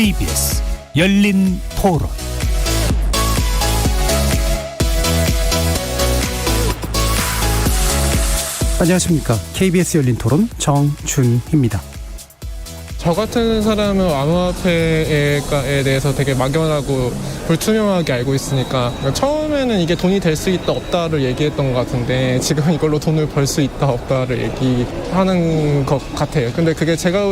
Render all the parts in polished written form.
KBS 열린 토론. 안녕하십니까. KBS 열린 토론 정준희입니다. 저 같은 사람은 암호화폐에 대해서 되게 막연하고 불투명하게 알고 있으니까 처음에는 이게 돈이 될 수 있다 없다를 얘기했던 것 같은데 지금 이걸로 돈을 벌 수 있다 없다를 얘기하는 것 같아요. 근데 그게 제가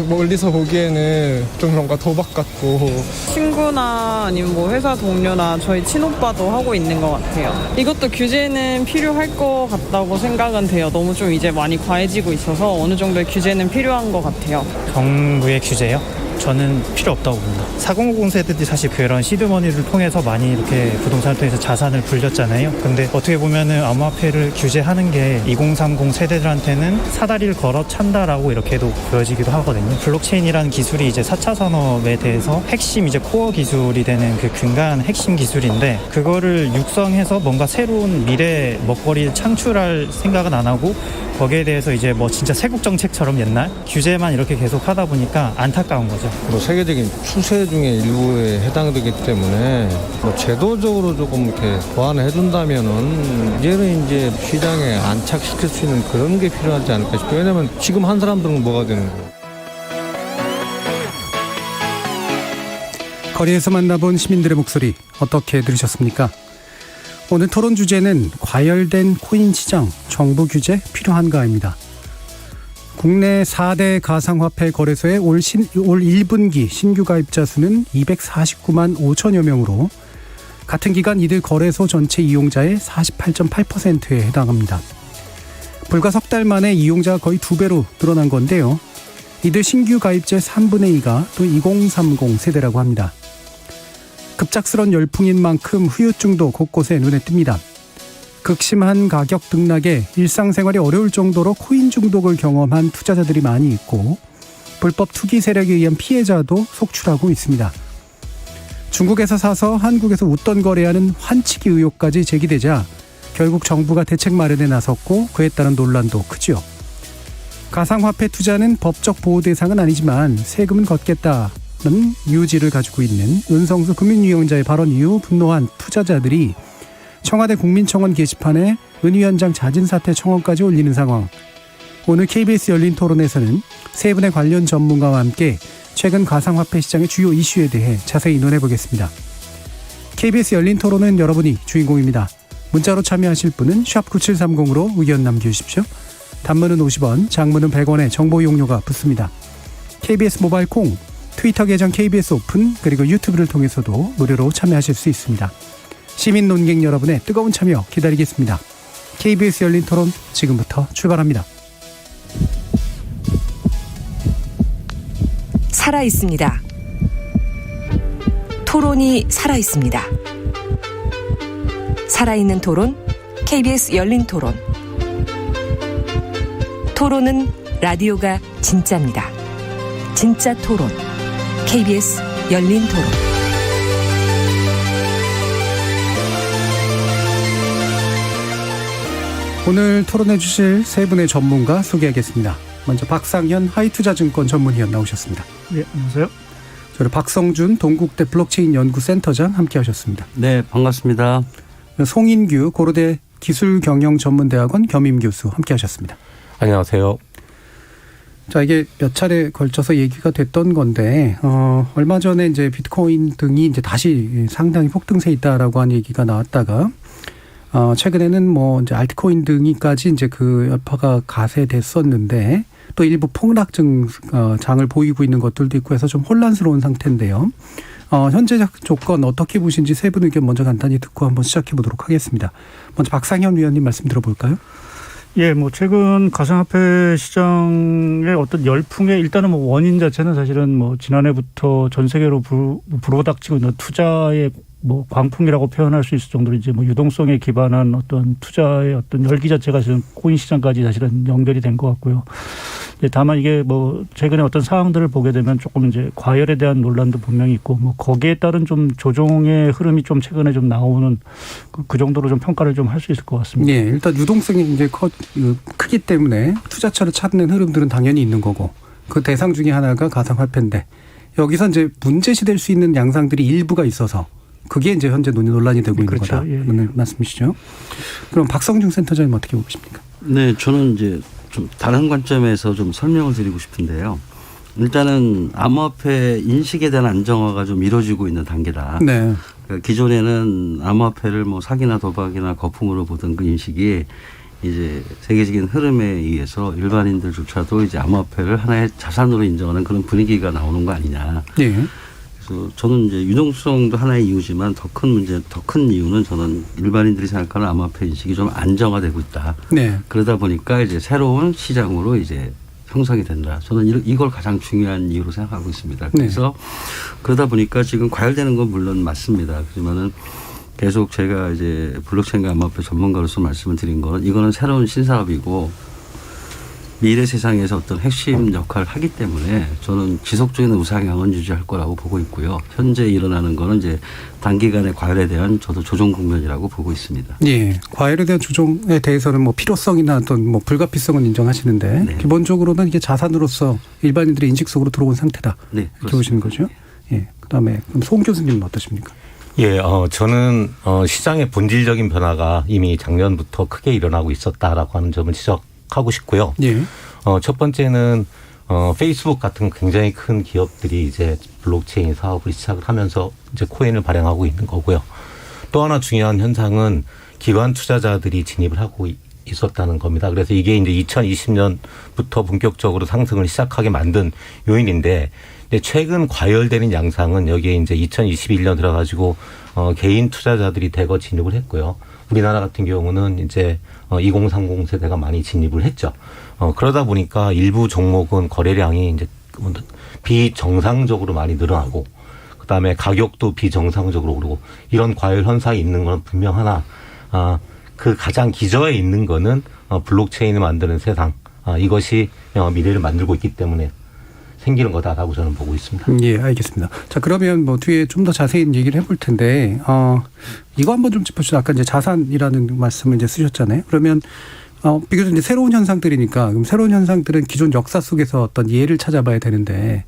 멀리서 보기에는 좀 뭔가 도박 같고, 친구나 아니면 뭐 회사 동료나 저희 친오빠도 하고 있는 것 같아요. 이것도 규제는 필요할 것 같다고 생각은 돼요. 너무 좀 이제 많이 과해지고 있어서 어느 정도의 규제는 필요한 것 같아요. 정부의 규제요? 저는 필요 없다고 봅니다. 4050 세대들이 사실 그런 시드머니를 통해서 많이 이렇게 부동산을 통해서 자산을 불렸잖아요. 근데 어떻게 보면은 암호화폐를 규제하는 게 2030 세대들한테는 사다리를 걸어 찬다라고 이렇게도 보여지기도 하거든요. 블록체인이라는 기술이 이제 4차 산업에 대해서 핵심 이제 코어 기술이 되는 그 근간 핵심 기술인데, 그거를 육성해서 뭔가 새로운 미래 먹거리를 창출할 생각은 안 하고 거기에 대해서 이제 뭐 진짜 세국 정책처럼 옛날 규제만 이렇게 계속 하다 보니까 안타까운 거죠. 뭐 세계적인 추세 중에 일부에 해당되기 때문에 뭐 제도적으로 조금 이렇게 보완을 해준다면은 이제는 이제 시장에 안착시킬 수 있는 그런 게 필요하지 않을까 싶어요. 왜냐면 지금 한 사람들은 뭐가 되는 거예요. 거리에서 만나본 시민들의 목소리 어떻게 들으셨습니까? 오늘 토론 주제는 과열된 코인 시장, 정부 규제 필요한가입니다. 국내 4대 가상화폐 거래소의 올 1분기 신규 가입자 수는 249만 5천여 명으로 같은 기간 이들 거래소 전체 이용자의 48.8%에 해당합니다. 불과 석 달 만에 이용자가 거의 2배로 늘어난 건데요. 이들 신규 가입자의 3분의 2가 또 2030 세대라고 합니다. 급작스런 열풍인 만큼 후유증도 곳곳에 눈에 띕니다. 극심한 가격 등락에 일상생활이 어려울 정도로 코인 중독을 경험한 투자자들이 많이 있고, 불법 투기 세력에 의한 피해자도 속출하고 있습니다. 중국에서 사서 한국에서 웃돈 거래하는 환치기 의혹까지 제기되자 결국 정부가 대책 마련에 나섰고, 그에 따른 논란도 크죠. 가상화폐 투자는 법적 보호 대상은 아니지만 세금은 걷겠다는 유지를 가지고 있는 은성수 금융위원장의 발언 이후 분노한 투자자들이 청와대 국민청원 게시판에 은 위원장 자진사퇴 청원까지 올리는 상황. 오늘 KBS 열린 토론에서는 세 분의 관련 전문가와 함께 최근 가상화폐 시장의 주요 이슈에 대해 자세히 논해보겠습니다. KBS 열린 토론은 여러분이 주인공입니다. 문자로 참여하실 분은 샵9730으로 의견 남겨주십시오. 단문은 50원, 장문은 100원의 정보 이용료가 붙습니다. KBS 모바일 콩, 트위터 계정 KBS 오픈, 그리고 유튜브를 통해서도 무료로 참여하실 수 있습니다. 시민 논객 여러분의 뜨거운 참여 기다리겠습니다. KBS 열린 토론 지금부터 출발합니다. 살아있습니다. 토론이 살아있습니다. 살아있는 토론, KBS 열린 토론. 토론은 라디오가 진짜입니다. 진짜 토론, KBS 열린 토론. 오늘 토론해 주실 세 분의 전문가 소개하겠습니다. 먼저 박상현 하이투자증권 전문위원 나오셨습니다. 네, 안녕하세요. 그리고 박성준 동국대 블록체인 연구센터장 함께 하셨습니다. 네, 반갑습니다. 송인규 고려대 기술경영전문대학원 겸임교수 함께 하셨습니다. 안녕하세요. 자, 이게 몇 차례 걸쳐서 얘기가 됐던 건데, 얼마 전에 이제 비트코인 등이 이제 다시 상당히 폭등세 있다라고 하는 얘기가 나왔다가, 최근에는 뭐 이제 알트코인 등이까지 이제 그 여파가 가세됐었는데, 또 일부 폭락증 장을 보이고 있는 것들도 있고 해서 좀 혼란스러운 상태인데요. 현재 조건 어떻게 보신지 세 분 의견 먼저 간단히 듣고 한번 시작해 보도록 하겠습니다. 먼저 박상현 위원님 말씀 들어볼까요? 예, 뭐 최근 가상화폐 시장의 어떤 열풍의 일단은 뭐 원인 자체는 사실은 뭐 지난해부터 전 세계로 불어닥치고 있는 투자의 뭐 광풍이라고 표현할 수 있을 정도로 이제 뭐 유동성에 기반한 어떤 투자의 어떤 열기 자체가 지금 코인 시장까지 사실은 연결이 된 것 같고요. 다만 이게 뭐 최근에 어떤 사항들을 보게 되면 조금 이제 과열에 대한 논란도 분명히 있고 뭐 거기에 따른 좀 조정의 흐름이 좀 최근에 좀 나오는 그 정도로 좀 평가를 좀 할 수 있을 것 같습니다. 네, 일단 유동성이 이제 크기 때문에 투자처를 찾는 흐름들은 당연히 있는 거고 그 대상 중에 하나가 가상화폐인데 여기서 이제 문제시될 수 있는 양상들이 일부가 있어서 그게 이제 현재 논란이 되고 있는 그렇죠. 거다. 예. 그런 말씀이시죠. 그럼 박성중 센터장님 어떻게 보십니까? 네, 저는 이제 좀 다른 관점에서 좀 설명을 드리고 싶은데요. 일단은 암호화폐 인식에 대한 안정화가 좀 이루어지고 있는 단계다. 네. 그러니까 기존에는 암호화폐를 뭐 사기나 도박이나 거품으로 보던 그 인식이 이제 세계적인 흐름에 의해서 일반인들조차도 이제 암호화폐를 하나의 자산으로 인정하는 그런 분위기가 나오는 거 아니냐. 예. 그래서 저는 이제 유동성도 하나의 이유지만 더 큰 이유는 저는 일반인들이 생각하는 암호화폐 인식이 좀 안정화되고 있다. 네. 그러다 보니까 이제 새로운 시장으로 이제 형성이 된다. 저는 이걸 가장 중요한 이유로 생각하고 있습니다. 그래서 그러다 보니까 지금 과열되는 건 물론 맞습니다. 그렇지만은 계속 제가 이제 블록체인과 암호화폐 전문가로서 말씀을 드린 거는 이거는 새로운 신사업이고 미래 세상에서 어떤 핵심 역할을 하기 때문에 저는 지속적인 우상향은 유지할 거라고 보고 있고요. 현재 일어나는 거는 이제 단기간의 과열에 대한 저도 조정 국면이라고 보고 있습니다. 예. 과열에 대한 조정에 대해서는 뭐 필요성이나 어떤 뭐 불가피성은 인정하시는데 네. 기본적으로는 이게 자산으로서 일반인들의 인식 속으로 들어온 상태다. 네, 이렇게 보시는 거죠. 예. 그다음에 그럼 송 교수님은 어떠십니까? 예, 저는 시장의 본질적인 변화가 이미 작년부터 크게 일어나고 있었다라고 하는 점을 지적하고 싶고요. 예. 첫 번째는 페이스북 같은 굉장히 큰 기업들이 이제 블록체인 사업을 시작을 하면서 이제 코인을 발행하고 있는 거고요. 또 하나 중요한 현상은 기관 투자자들이 진입을 하고 있었다는 겁니다. 그래서 이게 이제 2020년부터 본격적으로 상승을 시작하게 만든 요인인데 최근 과열되는 양상은 여기에 이제 2021년 들어가지고 개인 투자자들이 대거 진입을 했고요. 우리나라 같은 경우는 이제 2030 세대가 많이 진입을 했죠. 그러다 보니까 일부 종목은 거래량이 이제 비정상적으로 많이 늘어나고 그다음에 가격도 비정상적으로 오르고 이런 과열 현상이 있는 건 분명하나 그 가장 기저에 있는 거는 블록체인을 만드는 세상 이것이 미래를 만들고 있기 때문에 생기는 거다라고 저는 보고 있습니다. 예, 알겠습니다. 자, 그러면 뭐 뒤에 좀 더 자세히 얘기를 해볼 텐데, 이거 한번 좀 짚어주세요. 아까 이제 자산이라는 말씀을 이제 쓰셨잖아요. 그러면, 비교적 이제 새로운 현상들이니까, 그럼 새로운 현상들은 기존 역사 속에서 어떤 예를 찾아봐야 되는데,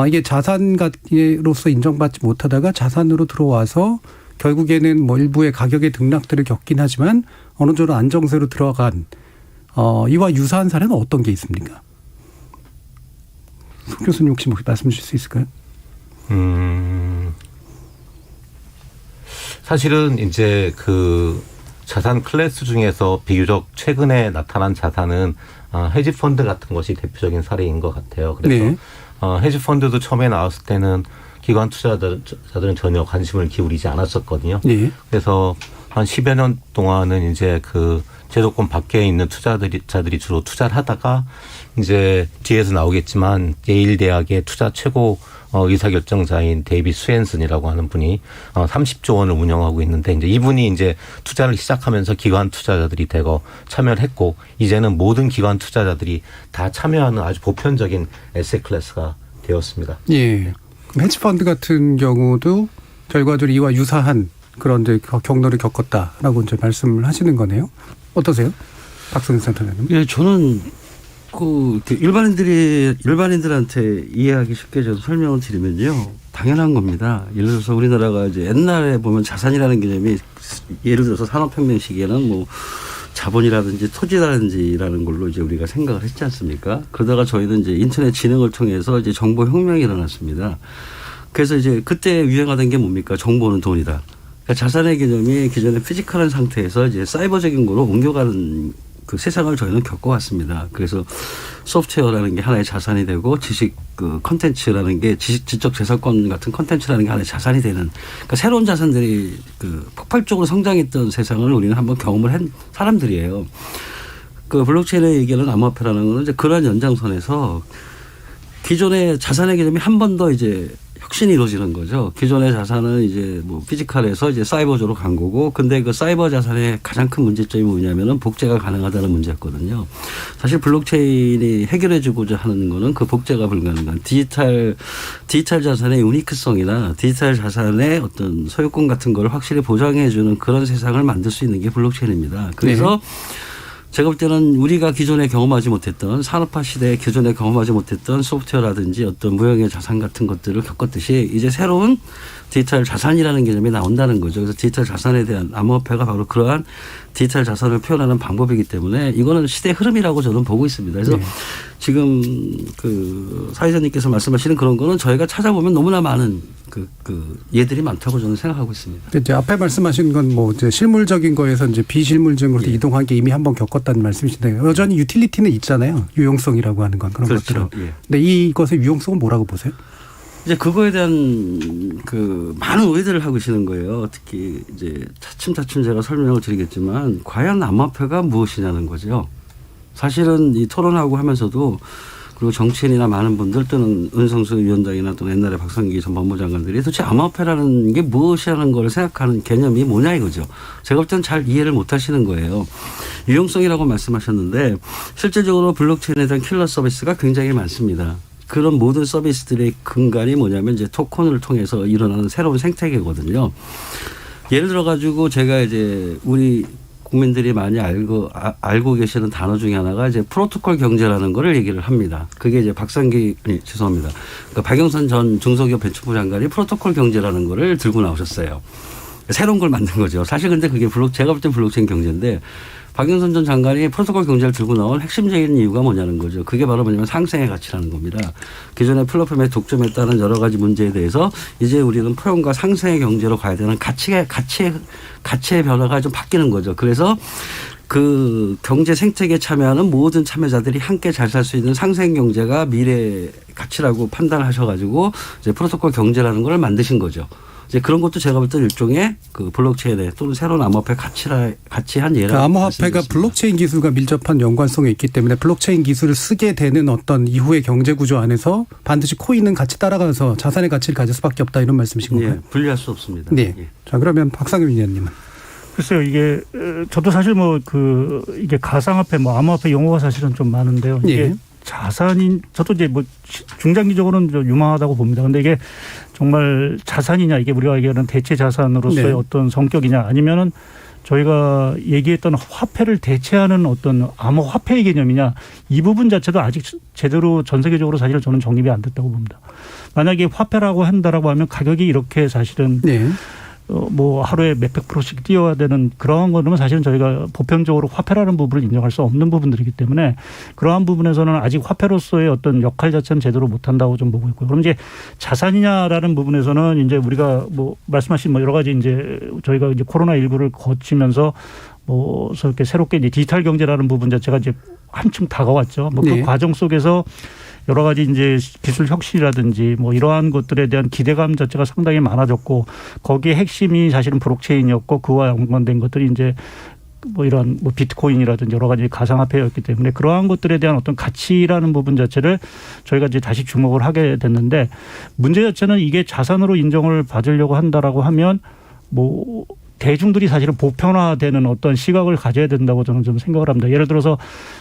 이게 자산가로서 인정받지 못하다가 자산으로 들어와서 결국에는 뭐 일부의 가격의 등락들을 겪긴 하지만 어느 정도 안정세로 들어간, 이와 유사한 사례는 어떤 게 있습니까? 송 교수님 혹시 말씀 주실 수 있을까요? 사실은 이제 그 자산 클래스 중에서 비교적 최근에 나타난 자산은 헤지 펀드 같은 것이 대표적인 사례인 것 같아요. 그래서 네. 헤지 펀드도 처음에 나왔을 때는 기관 투자자들은 전혀 관심을 기울이지 않았었거든요. 네. 그래서 한 10여 년 동안은 이제 그 제도권 밖에 있는 투자자들이 주로 투자를 하다가 이제 뒤에서 나오겠지만 예일 대학의 투자 최고 의사결정자인 데이비 스웬슨이라고 하는 분이 30조 원을 운영하고 있는데 이제 이분이 이제 투자를 시작하면서 기관 투자자들이 대거 참여를 했고 이제는 모든 기관 투자자들이 다 참여하는 아주 보편적인 에셋 클래스가 되었습니다. 예. 그럼 헤지펀드 같은 경우도 결과적으로 이와 유사한 그런 이제 경로를 겪었다라고 이제 말씀을 하시는 거네요. 어떠세요? 박성준 센터장님. 예, 저는 일반인들한테 이해하기 쉽게 좀 설명을 드리면요. 당연한 겁니다. 예를 들어서 우리나라가 이제 옛날에 보면 자산이라는 개념이 예를 들어서 산업혁명 시기에는 뭐 자본이라든지 토지라든지라는 걸로 이제 우리가 생각을 했지 않습니까? 그러다가 저희는 이제 인터넷 진흥을 통해서 이제 정보 혁명이 일어났습니다. 그래서 이제 그때 유행하던 게 뭡니까? 정보는 돈이다. 그러니까 자산의 개념이 기존의 피지컬한 상태에서 이제 사이버적인 거로 옮겨가는 그 세상을 저희는 겪어왔습니다. 그래서 소프트웨어라는 게 하나의 자산이 되고 지식 그 컨텐츠라는 게 지적 재산권 같은 컨텐츠라는 게 하나의 자산이 되는 그러니까 새로운 자산들이 그 폭발적으로 성장했던 세상을 우리는 한번 경험을 한 사람들이에요. 그 블록체인의 얘기하는 암호화폐라는 거는 이제 그러한 연장선에서 기존의 자산의 개념이 한 번 더 이제 혁신이 이루어지는 거죠. 기존의 자산은 이제 뭐 피지컬에서 이제 사이버적으로 간 거고, 근데 그 사이버 자산의 가장 큰 문제점이 뭐냐면은 복제가 가능하다는 문제였거든요. 사실 블록체인이 해결해주고자 하는 거는 그 복제가 불가능한 디지털 자산의 유니크성이나 디지털 자산의 어떤 소유권 같은 걸 확실히 보장해주는 그런 세상을 만들 수 있는 게 블록체인입니다. 그래서 제가 볼 때는 우리가 기존에 경험하지 못했던 산업화 시대에 기존에 경험하지 못했던 소프트웨어라든지 어떤 무형의 자산 같은 것들을 겪었듯이 이제 새로운 디지털 자산이라는 개념이 나온다는 거죠. 그래서 디지털 자산에 대한 암호화폐가 바로 그러한 디지털 자산을 표현하는 방법이기 때문에 이거는 시대의 흐름이라고 저는 보고 있습니다. 그래서 네. 지금 그 사회자님께서 말씀하시는 그런 거는 저희가 찾아보면 너무나 많은 예들이 많다고 저는 생각하고 있습니다. 이제 앞에 말씀하신 건 뭐 이제 실물적인 거에서 이제 비실물적으로 예. 이동한 게 이미 한번 겪었다는 말씀이신데 여전히 유틸리티는 있잖아요. 유용성이라고 하는 건 그런 그렇죠. 것들은. 예. 근데 이것의 유용성은 뭐라고 보세요? 이제 그거에 대한 그 많은 오해들을 하고 계시는 거예요. 특히 이제 차츰차츰 제가 설명을 드리겠지만 과연 암호화폐가 무엇이냐는 거죠. 사실은 이 토론하고 하면서도 그리고 정치인이나 많은 분들 또는 은성수 위원장이나 또 옛날에 박상기 전 법무장관들이 도대체 암호화폐라는 게 무엇이라는 걸 생각하는 개념이 뭐냐 이거죠. 제가 볼 때는 잘 이해를 못 하시는 거예요. 유용성이라고 말씀하셨는데 실질적으로 블록체인에 대한 킬러 서비스가 굉장히 많습니다. 그런 모든 서비스들의 근간이 뭐냐면 이제 토큰을 통해서 일어나는 새로운 생태계거든요. 예를 들어 가지고 제가 이제 우리 국민들이 많이 알고 계시는 단어 중에 하나가 이제 프로토콜 경제라는 거를 얘기를 합니다. 그게 이제 죄송합니다. 그러니까 박영선 전 중소기업 벤처부 장관이 프로토콜 경제라는 거를 들고 나오셨어요. 새로운 걸 만든 거죠. 사실 근데 그게 제가 볼 땐 블록체인 경제인데 박영선 전 장관이 프로토콜 경제를 들고 나온 핵심적인 이유가 뭐냐는 거죠. 그게 바로 뭐냐면 상생의 가치라는 겁니다. 기존의 플랫폼의 독점에 따른 여러 가지 문제에 대해서 이제 우리는 포용과 상생의 경제로 가야 되는 가치의 변화가 좀 바뀌는 거죠. 그래서 그 경제 생태계에 참여하는 모든 참여자들이 함께 잘 살 수 있는 상생 경제가 미래 가치라고 판단을 하셔가지고 이제 프로토콜 경제라는 걸 만드신 거죠. 이제 그런 것도 제가 볼 때 일종의 그 블록체인에 또는 새로운 암호화폐 가치한 예라고. 그러니까 암호화폐가 블록체인 기술과 밀접한 연관성이 있기 때문에 블록체인 기술을 쓰게 되는 어떤 이후의 경제 구조 안에서 반드시 코인은 같이 따라가서 자산의 가치를 가질 수밖에 없다 이런 말씀이신 건가요? 예, 분리할 수 없습니다. 네. 예. 자 그러면 박상규 위원님은. 글쎄요, 이게 저도 사실 이게 가상화폐, 암호화폐 용어가 사실은 좀 많은데요. 이게 예. 자산인 저도 이제 중장기적으로는 좀 유망하다고 봅니다. 근데 이게 정말 자산이냐 이게 우리가 얘기하는 대체 자산으로서의 네. 어떤 성격이냐 아니면은 저희가 얘기했던 화폐를 대체하는 어떤 암호화폐의 개념이냐 이 부분 자체도 아직 제대로 전 세계적으로 사실 저는 정립이 안 됐다고 봅니다. 만약에 화폐라고 한다라고 하면 가격이 이렇게 사실은 네. 하루에 몇백 프로씩 뛰어야 되는 그러한 거는 사실은 저희가 보편적으로 화폐라는 부분을 인정할 수 없는 부분들이기 때문에 그러한 부분에서는 아직 화폐로서의 어떤 역할 자체는 제대로 못한다고 좀 보고 있고요. 그럼 이제 자산이냐라는 부분에서는 이제 우리가 말씀하신 여러 가지 이제 저희가 이제 코로나19를 거치면서 이렇게 새롭게 이제 디지털 경제라는 부분 자체가 이제 한층 다가왔죠. 그 네. 과정 속에서 여러 가지 이제 기술 혁신이라든지 이러한 것들에 대한 기대감 자체가 상당히 많아졌고 거기에 핵심이 사실은 블록체인이었고 그와 연관된 것들이 이제 이런 비트코인이라든지 여러 가지 가상화폐였기 때문에 그러한 것들에 대한 어떤 가치라는 부분 자체를 저희가 이제 다시 주목을 하게 됐는데 문제 자체는 이게 자산으로 인정을 받으려고 한다라고 하면 대중들이 사실은 보편화되는 어떤 시각을 가져야 된다고 저는 좀 생각을 합니다. 예를 들어서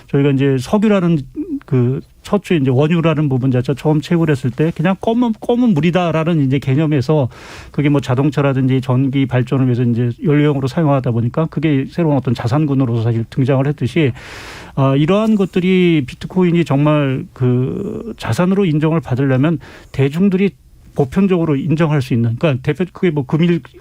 저희가 이제 석유라는 그 처추 이제 원유라는 부분 자체 처음 채굴 했을 때 그냥 검은 물이다라는 이제 개념에서 그게 자동차라든지 전기 발전을 위해서 이제 연료용으로 사용하다 보니까 그게 새로운 어떤 자산군으로서 사실 등장을 했듯이 이러한 것들이 비트코인이 정말 그 자산으로 인정을 받으려면 대중들이 보편적으로 인정할 수 있는, 그러니까 그게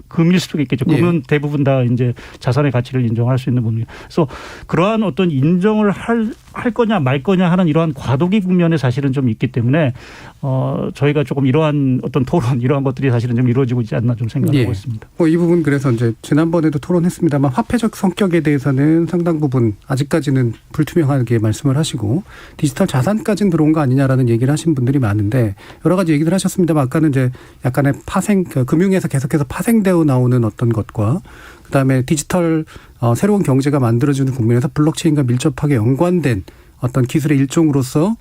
금일 수도 있겠죠. 금은 예. 대부분 다 이제 자산의 가치를 인정할 수 있는 부분이에요. 그래서 그러한 어떤 인정을 할 거냐 말 거냐 하는 이러한 과도기 국면에 사실은 좀 있기 때문에 저희가 조금 이러한 어떤 토론 이러한 것들이 사실은 좀 이루어지고 있지 않나 좀 생각하고 예. 있습니다. 이 부분 그래서 이제 지난번에도 토론했습니다만 화폐적 성격에 대해서는 상당 부분 아직까지는 불투명하게 말씀을 하시고 디지털 자산까지는 들어온 거 아니냐라는 얘기를 하신 분들이 많은데 여러 가지 얘기를 하셨습니다만 아까는 이제 약간의 금융에서 계속해서 파생되어 나오는 어떤 것과 그다음에 디지털 새로운 경제가 만들어지는 국면에서 블록체인과 밀접하게 연관된 어떤 기술의 일종으로서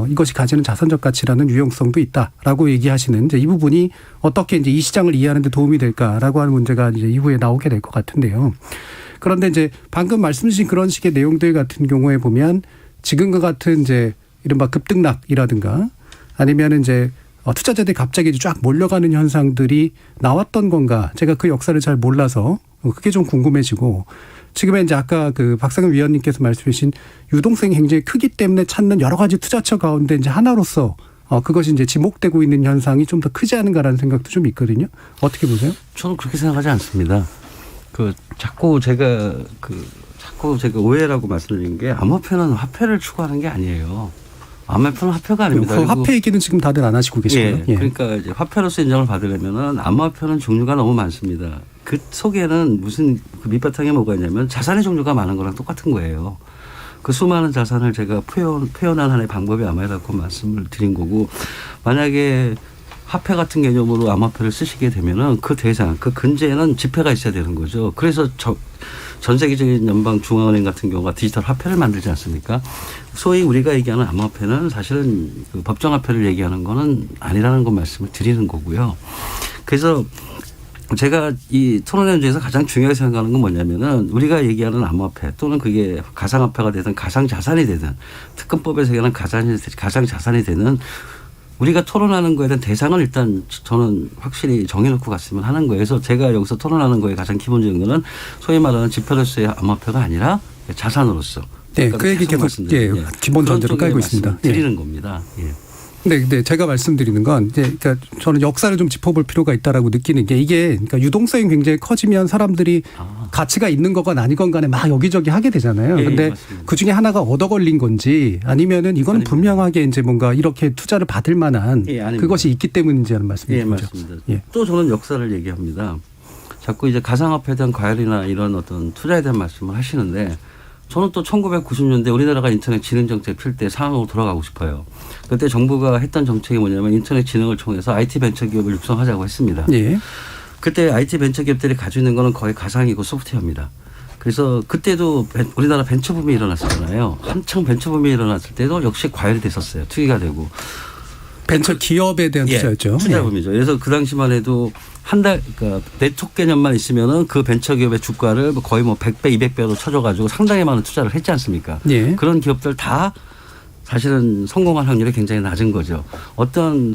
이것이 가지는 자산적 가치라는 유용성도 있다라고 얘기하시는 이제 이 부분이 어떻게 이제 이 시장을 이해하는 데 도움이 될까라고 하는 문제가 이제 이후에 나오게 될 것 같은데요. 그런데 이제 방금 말씀 주신 그런 식의 내용들 같은 경우에 보면 지금과 같은 이제 이른바 급등락이라든가 아니면 이제 투자자들이 갑자기 쫙 몰려가는 현상들이 나왔던 건가? 제가 그 역사를 잘 몰라서 그게 좀 궁금해지고 지금의 이제 아까 그 박상현 위원님께서 말씀하신 유동성이 굉장히 크기 때문에 찾는 여러 가지 투자처 가운데 이제 하나로서 그것이 이제 지목되고 있는 현상이 좀 더 크지 않은가라는 생각도 좀 있거든요. 어떻게 보세요? 저는 그렇게 생각하지 않습니다. 자꾸 제가 오해라고 말씀드린 게 암호화폐는 화폐를 추구하는 게 아니에요. 암호화폐는 화폐가 아닙니다. 그 화폐 얘기는 지금 다들 안 하시고 계시고요. 예. 그러니까 이제 화폐로서 인정을 받으려면은 암호화폐는 종류가 너무 많습니다. 그 속에는 무슨 그 밑바탕에 뭐가 있냐면 자산의 종류가 많은 거랑 똑같은 거예요. 그 수많은 자산을 제가 표현한 하나의 방법이 암호화라고 말씀을 드린 거고, 만약에 화폐 같은 개념으로 암호화폐를 쓰시게 되면은 그 대상, 그 근저에는 지폐가 있어야 되는 거죠. 그래서 전 세계적인 연방 중앙은행 같은 경우가 디지털 화폐를 만들지 않습니까? 소위 우리가 얘기하는 암호화폐는 사실은 그 법정화폐를 얘기하는 거는 아니라는 것 말씀을 드리는 거고요. 그래서 제가 이 토론회 중에서 가장 중요하게 생각하는 건 뭐냐면은 우리가 얘기하는 암호화폐 또는 그게 가상화폐가 되든 가상자산이 되든 특검법에서 얘기하는 가상자산이 되는 우리가 토론하는 거에 대한 대상을 일단 저는 확실히 정해놓고 갔으면 하는 거예요. 그래서 제가 여기서 토론하는 거에 가장 기본적인 거는 소위 말하는 지폐로서의 암호화폐가 아니라 자산으로서. 네, 그 얘기 계속 기본 전제로 깔고 있습니다. 드리는 겁니다. 예. 네, 제가 말씀드리는 건 이제 그러니까 저는 역사를 좀 짚어볼 필요가 있다라고 느끼는 게 이게 그러니까 유동성이 굉장히 커지면 사람들이 가치가 있는 거건 아닌 건 간에 막 여기저기 하게 되잖아요. 그런데 그 중에 하나가 얻어 걸린 건지 아니면은 이건 분명하게 이제 뭔가 이렇게 투자를 받을 만한 그것이 있기 때문인지라는 말씀이죠. 예, 맞습니다. 또 저는 역사를 얘기합니다. 자꾸 이제 가상화폐에 대한 과열이나 이런 어떤 투자에 대한 말씀을 하시는데 저는 또 1990년대 우리나라가 인터넷 진흥 정책 필 때 상황으로 돌아가고 싶어요. 그때 정부가 했던 정책이 뭐냐면 인터넷 진흥을 통해서 IT 벤처 기업을 육성하자고 했습니다. 예. 그때 IT 벤처 기업들이 가지고 있는 거는 거의 가상이고 소프트웨어입니다. 그래서 그때도 우리나라 벤처 붐이 일어났었잖아요. 한창 벤처 붐이 일어났을 때도 역시 과열이 됐었어요. 투기가 되고. 벤처 기업에 대한 투자였죠. 투자 붐이죠. 그래서 그 당시만 해도 그러니까 네트워크 개념만 있으면은 그 벤처 기업의 주가를 거의 100배, 200배로 쳐줘가지고 상당히 많은 투자를 했지 않습니까? 예. 그런 기업들 다 사실은 성공할 확률이 굉장히 낮은 거죠.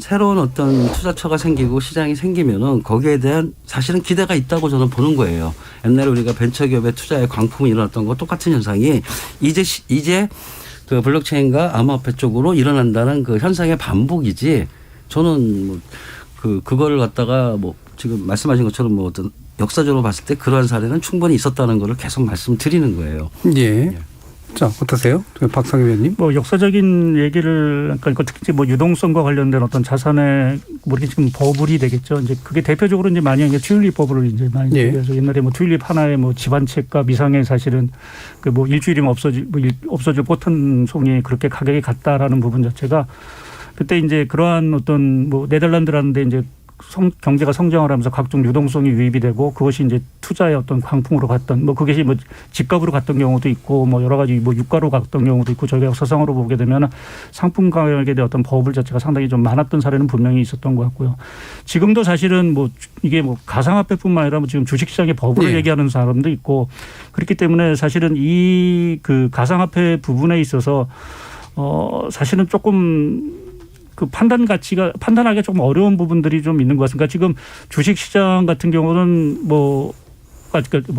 새로운 어떤 투자처가 생기고 시장이 생기면은 거기에 대한 사실은 기대가 있다고 저는 보는 거예요. 옛날에 우리가 벤처 기업의 투자에 광풍이 일어났던 거 똑같은 현상이 이제 그 블록체인과 암호화폐 쪽으로 일어난다는 그 현상의 반복이지 저는 그거를 갖다가 지금 말씀하신 것처럼 어떤 역사적으로 봤을 때 그러한 사례는 충분히 있었다는 거를 계속 말씀드리는 거예요. 예. 자, 어떠세요? 박상현 의원님. 역사적인 얘기를, 그러니까 특히 유동성과 관련된 어떤 자산의 이렇게 지금 버블이 되겠죠. 이제 그게 대표적으로 이제 많이 이제 튤립 버블을 이제 많이 얘기해서 옛날에 튤립 하나의 집안채값 이상의 사실은 일주일이면 없어질 보튼 송이 그렇게 가격이 갔다라는 부분 자체가 그때 이제 그러한 어떤 네덜란드라는데 이제 경제가 성장을 하면서 각종 유동성이 유입이 되고 그것이 이제 투자의 어떤 광풍으로 갔던 그것이 집값으로 갔던 경우도 있고 여러 가지 유가로 갔던 경우도 있고 저희가 역사상으로 보게 되면 상품 가격에 대한 어떤 버블 자체가 상당히 좀 많았던 사례는 분명히 있었던 것 같고요. 지금도 사실은 이게 가상화폐뿐만 아니라 지금 주식시장의 버블을 얘기하는 사람도 있고 그렇기 때문에 사실은 이 그 가상화폐 부분에 있어서 사실은 조금 그 판단하기가 조금 어려운 부분들이 좀 있는 것 같습니다. 지금 주식시장 같은 경우는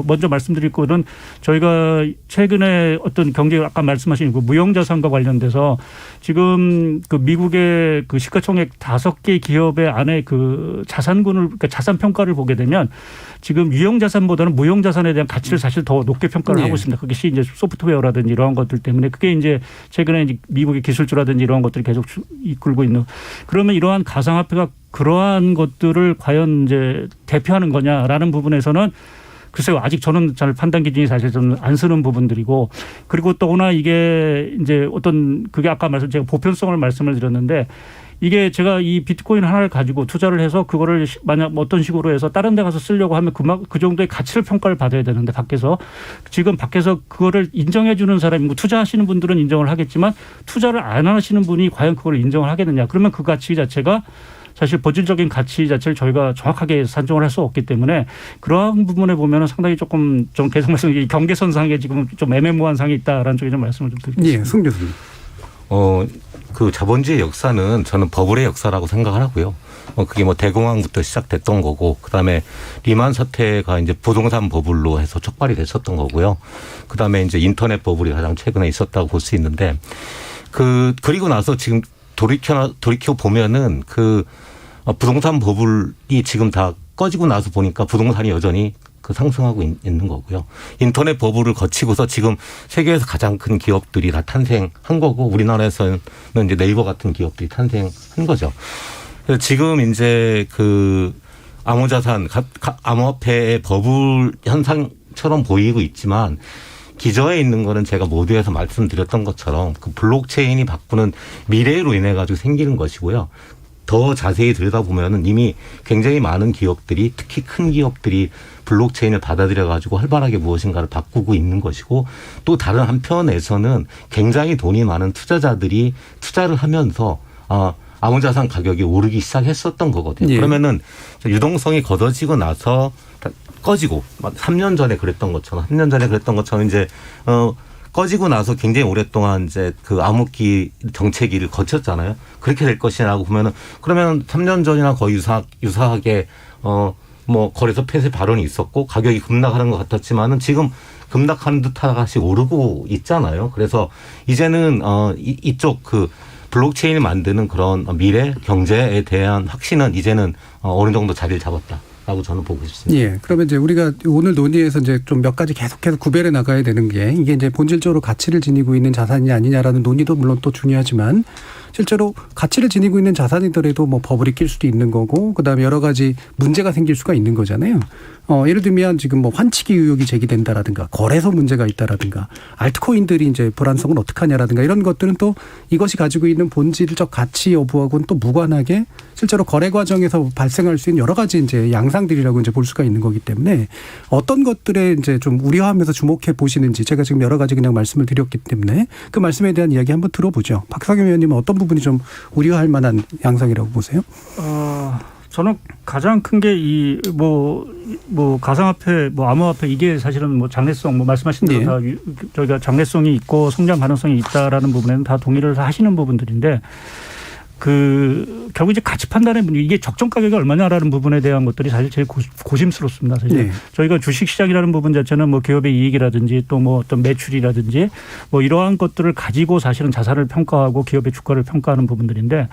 먼저 말씀드릴 거는 저희가 최근에 어떤 경제 아까 말씀하신 그 무형자산과 관련돼서 지금 그 미국의 그 시가총액 5개 기업의 안에 그 그러니까 자산 평가를 보게 되면 지금 유형자산보다는 무형자산에 대한 가치를 사실 더 높게 평가를 하고 있습니다. 그것이 이제 소프트웨어라든지 이러한 것들 때문에 그게 이제 최근에 이제 미국의 기술주라든지 이러한 것들이 계속 이끌고 있는 그러면 이러한 가상화폐가 그러한 것들을 과연 이제 대표하는 거냐라는 부분에서는 글쎄요, 아직 저는 잘 판단 기준이 사실 좀 안 쓰는 부분들이고 그리고 또나 이게 이제 그게 아까 제가 보편성을 말씀을 드렸는데 이게 제가 이 비트코인 하나를 가지고 투자를 해서 그거를 만약 어떤 식으로 해서 다른 데 가서 쓰려고 하면 그 정도의 가치를 평가를 받아야 되는데 지금 밖에서 그거를 인정해 주는 사람이고 투자하시는 분들은 인정을 하겠지만 투자를 안 하시는 분이 과연 그걸 인정을 하겠느냐. 그러면 그 가치 자체가 사실 본질적인 가치 자체를 저희가 정확하게 산정을 할 수 없기 때문에 그러한 부분에 보면 상당히 좀 계속 말씀 경계선상에 지금 좀 애매모호한 상이 있다라는 쪽에 좀 말씀을 좀 드리겠습니다. 예, 승 교수님. 그 자본주의 역사는 저는 버블의 역사라고 생각을 하고요. 그게 뭐 대공황부터 시작됐던 거고, 그 다음에 리만 사태가 이제 부동산 버블로 해서 촉발이 됐었던 거고요. 그 다음에 이제 인터넷 버블이 가장 최근에 있었다고 볼 수 있는데, 그리고 나서 지금 돌이켜 보면은 부동산 버블이 지금 다 꺼지고 나서 보니까 부동산이 여전히 상승하고 있는 거고요. 인터넷 버블을 거치고서 지금 세계에서 가장 큰 기업들이 다 탄생한 거고, 우리나라에서는 이제 네이버 같은 기업들이 탄생한 거죠. 그래서 지금 이제 암호자산, 암호화폐의 버블 현상처럼 보이고 있지만, 기저에 있는 거는 제가 모두에서 말씀드렸던 것처럼 블록체인이 바꾸는 미래로 인해 가지고 생기는 것이고요. 더 자세히 들여다보면은 이미 굉장히 많은 기업들이, 특히 큰 기업들이 블록체인을 받아들여 가지고 활발하게 무엇인가를 바꾸고 있는 것이고, 또 다른 한편에서는 굉장히 돈이 많은 투자자들이 투자를 하면서 암호자산 가격이 오르기 시작했었던 거거든요. 예. 그러면은 유동성이 걷어지고 나서 꺼지고, 3년 전에 그랬던 것처럼 이제 꺼지고 나서 굉장히 오랫동안 이제 암흑기 정체기를 거쳤잖아요. 그렇게 될 것이라고 보면은, 그러면 3년 전이나 거의 유사하게 뭐 거래소 폐쇄 발언이 있었고 가격이 급락하는 것 같았지만은 지금 급락하는 듯하다 다시 오르고 있잖아요. 그래서 이제는 이쪽 블록체인을 만드는 그런 미래 경제에 대한 확신은 이제는 어느 정도 자리를 잡았다라고 저는 보고 싶습니다. 예. 그러면 이제 우리가 오늘 논의에서 이제 좀 몇 가지 계속해서 구별해 나가야 되는 게, 이게 이제 본질적으로 가치를 지니고 있는 자산이 아니냐라는 논의도 물론 또 중요하지만, 실제로 가치를 지니고 있는 자산이더라도 뭐 버블이 낄 수도 있는 거고, 그다음에 여러 가지 문제가 생길 수가 있는 거잖아요. 예를 들면 지금 뭐 환치기 의혹이 제기된다라든가, 거래소 문제가 있다라든가, 알트코인들이 이제 불안성은 어떻게 하냐라든가, 이런 것들은 또 이것이 가지고 있는 본질적 가치 여부하고는 또 무관하게 실제로 거래 과정에서 발생할 수 있는 여러 가지 이제 양상들이라고 이제 볼 수가 있는 거기 때문에, 어떤 것들에 이제 좀 우려하면서 주목해 보시는지, 제가 지금 여러 가지 그냥 말씀을 드렸기 때문에 그 말씀에 대한 이야기 한번 들어보죠. 박상현 의원님은 어떤 부분이 좀 우려할 만한 양상이라고 보세요? 저는 가장 큰 게 뭐 가상화폐, 뭐 암호화폐, 이게 사실은 뭐 장래성, 뭐 말씀하신 대로 다 저희가 장래성이 있고 성장 가능성이 있다라는 부분에는 다 동의를 하시는 부분들인데, 결국 이제 가치 판단의 문제, 이게 적정 가격이 얼마냐라는 부분에 대한 것들이 사실 제일 고심스럽습니다. 사실 네. 저희가 주식시장이라는 부분 자체는 뭐 기업의 이익이라든지 또 뭐 어떤 매출이라든지 뭐 이러한 것들을 가지고 사실은 자산을 평가하고 기업의 주가를 평가하는 부분들인데,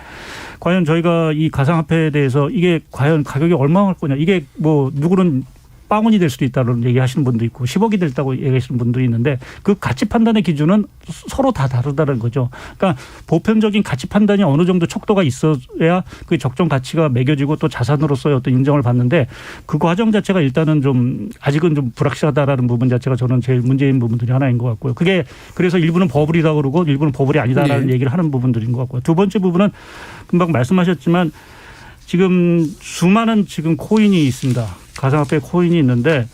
과연 저희가 이 가상화폐에 대해서 이게 과연 가격이 얼마 할 거냐, 이게 뭐 누구는 빵원이 될 수도 있다는 얘기하시는 분도 있고 10억이 됐다고 얘기하시는 분들이 있는데, 그 가치 판단의 기준은 서로 다 다르다는 거죠. 그러니까 보편적인 가치 판단이 어느 정도 척도가 있어야 그 적정 가치가 매겨지고 또 자산으로서의 어떤 인정을 받는데, 그 과정 자체가 일단은 좀 아직은 좀 불확실하다라는 부분 자체가 저는 제일 문제인 부분들이 하나인 것 같고요. 그게 그래서 일부는 버블이라고 그러고 일부는 버블이 아니다라는 얘기를 하는 부분들인 것 같고요. 두 번째 부분은 금방 말씀하셨지만 지금 수많은 지금 코인이 있습니다. 가상화폐 코인이 있는데,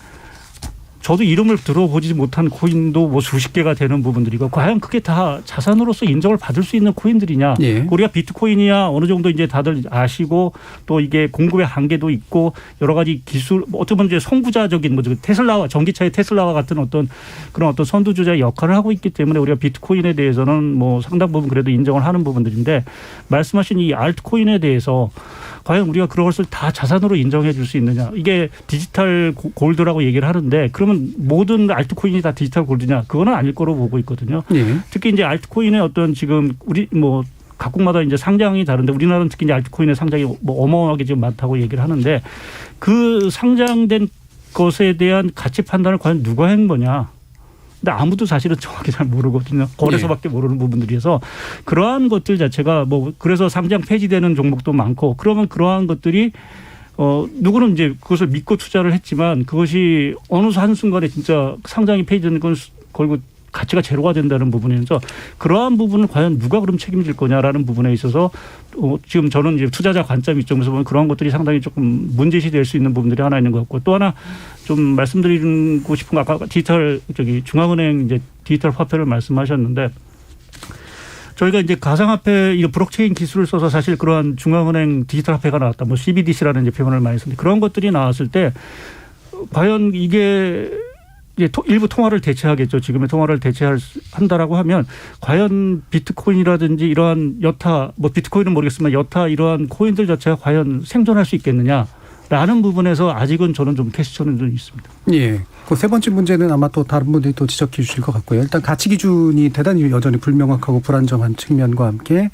저도 이름을 들어보지 못한 코인도 뭐 수십 개가 되는 부분들이고, 과연 그게 다 자산으로서 인정을 받을 수 있는 코인들이냐. 예. 우리가 비트코인이야 어느 정도 이제 다들 아시고, 또 이게 공급의 한계도 있고 여러 가지 기술, 어떻게 보면 이제 선구자적인 뭐 테슬라와 전기차의 테슬라와 같은 어떤 그런 어떤 선두주자의 역할을 하고 있기 때문에 우리가 비트코인에 대해서는 뭐 상당 부분 그래도 인정을 하는 부분들인데, 말씀하신 이 알트코인에 대해서 과연 우리가 그런 것을 다 자산으로 인정해 줄 수 있느냐. 이게 디지털 골드라고 얘기를 하는데, 그러면 모든 알트코인이 다 디지털 골드냐? 그거는 아닐 거로 보고 있거든요. 네. 특히 이제 알트코인의 어떤 지금 우리 뭐 각국마다 이제 상장이 다른데, 우리나라는 특히 이제 알트코인의 상장이 뭐 어마어마하게 지금 많다고 얘기를 하는데, 그 상장된 것에 대한 가치 판단을 과연 누가 한 거냐? 근데 아무도 사실은 정확히 잘 모르거든요. 거래소밖에 모르는 부분들이어서, 그러한 것들 자체가 뭐 그래서 상장 폐지되는 종목도 많고, 그러면 그러한 것들이 누구는 이제 그것을 믿고 투자를 했지만, 그것이 어느 한순간에 진짜 상장이 폐지되는 건 결국 가치가 제로가 된다는 부분에서, 그러한 부분을 과연 누가 그럼 책임질 거냐라는 부분에 있어서 지금 저는 이제 투자자 관점 입장에서 보면 그러한 것들이 상당히 조금 문제시 될 수 있는 부분들이 하나 있는 것 같고, 또 하나 좀 말씀드리고 싶은 거, 아까 중앙은행 이제 디지털 화폐를 말씀하셨는데, 저희가 이제 가상화폐, 이 블록체인 기술을 써서 사실 그러한 중앙은행 디지털 화폐가 나왔다, 뭐 CBDC라는 이제 표현을 많이 쓰는데, 그런 것들이 나왔을 때 과연 이게 이제 일부 통화를 대체하겠죠. 지금의 통화를 대체한다라고 하면 과연 비트코인이라든지 이러한 여타 뭐 비트코인은 모르겠지만 여타 이러한 코인들 자체가 과연 생존할 수 있겠느냐라는 부분에서 아직은 저는 좀 퀘스천은 좀 있습니다. 예. 그 세 번째 문제는 아마 또 다른 분들이 또 지적해 주실 것 같고요. 일단 가치 기준이 대단히 여전히 불명확하고 불안정한 측면과 함께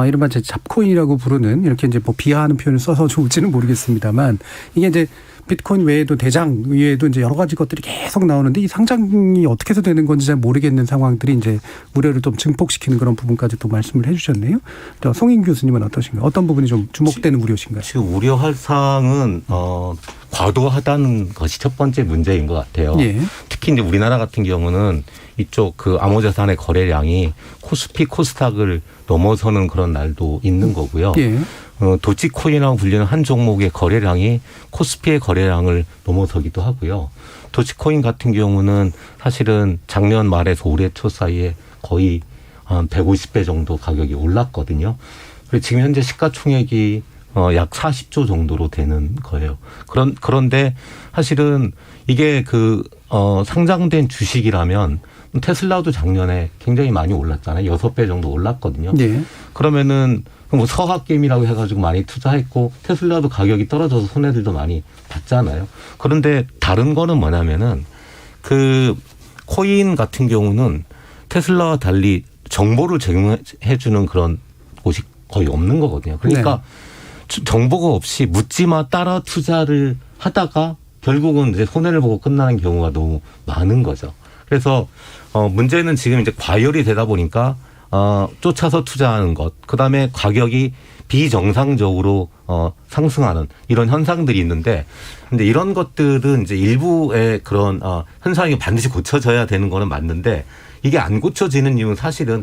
이른바 이제 잡코인이라고 부르는 이렇게 이제 뭐 비하하는 표현을 써서 좋을지는 모르겠습니다만 이게 이제 비트코인 외에도 대장 외에도 이제 여러 가지 것들이 계속 나오는데 이 상장이 어떻게 해서 되는 건지 잘 모르겠는 상황들이 이제 우려를 좀 증폭시키는 그런 부분까지 또 말씀을 해 주셨네요. 송인 교수님은 어떠신가요? 어떤 부분이 좀 주목되는 우려신가요? 지금 우려할 사항은 과도하다는 것이 첫 번째 문제인 것 같아요. 예. 특히 이제 우리나라 같은 경우는 이쪽 그 암호자산의 거래량이 코스피 코스닥을 넘어서는 그런 날도 있는 거고요. 예. 도치코인이라고 불리는 한 종목의 거래량이 코스피의 거래량을 넘어서기도 하고요. 도치코인 같은 경우는 사실은 작년 말에서 올해 초 사이에 거의 한 150배 정도 가격이 올랐거든요. 그리고 지금 현재 시가총액이 약 40조 정도로 되는 거예요. 그런데 사실은 이게 상장된 주식이라면 테슬라도 작년에 굉장히 많이 올랐잖아요. 6배 정도 올랐거든요. 네. 그러면은 뭐 서학게임이라고 해가지고 많이 투자했고 테슬라도 가격이 떨어져서 손해들도 많이 봤잖아요. 그런데 다른 거는 뭐냐면은 그 코인 같은 경우는 테슬라와 달리 정보를 제공해주는 그런 곳이 거의 없는 거거든요. 그러니까 네. 정보가 없이 묻지마 따라 투자를 하다가 결국은 이제 손해를 보고 끝나는 경우가 너무 많은 거죠. 그래서 문제는 지금 이제 과열이 되다 보니까 쫓아서 투자하는 것, 그다음에 가격이 비정상적으로 상승하는 이런 현상들이 있는데, 근데 이런 것들은 이제 일부의 그런 현상이 반드시 고쳐져야 되는 거는 맞는데, 이게 안 고쳐지는 이유는 사실은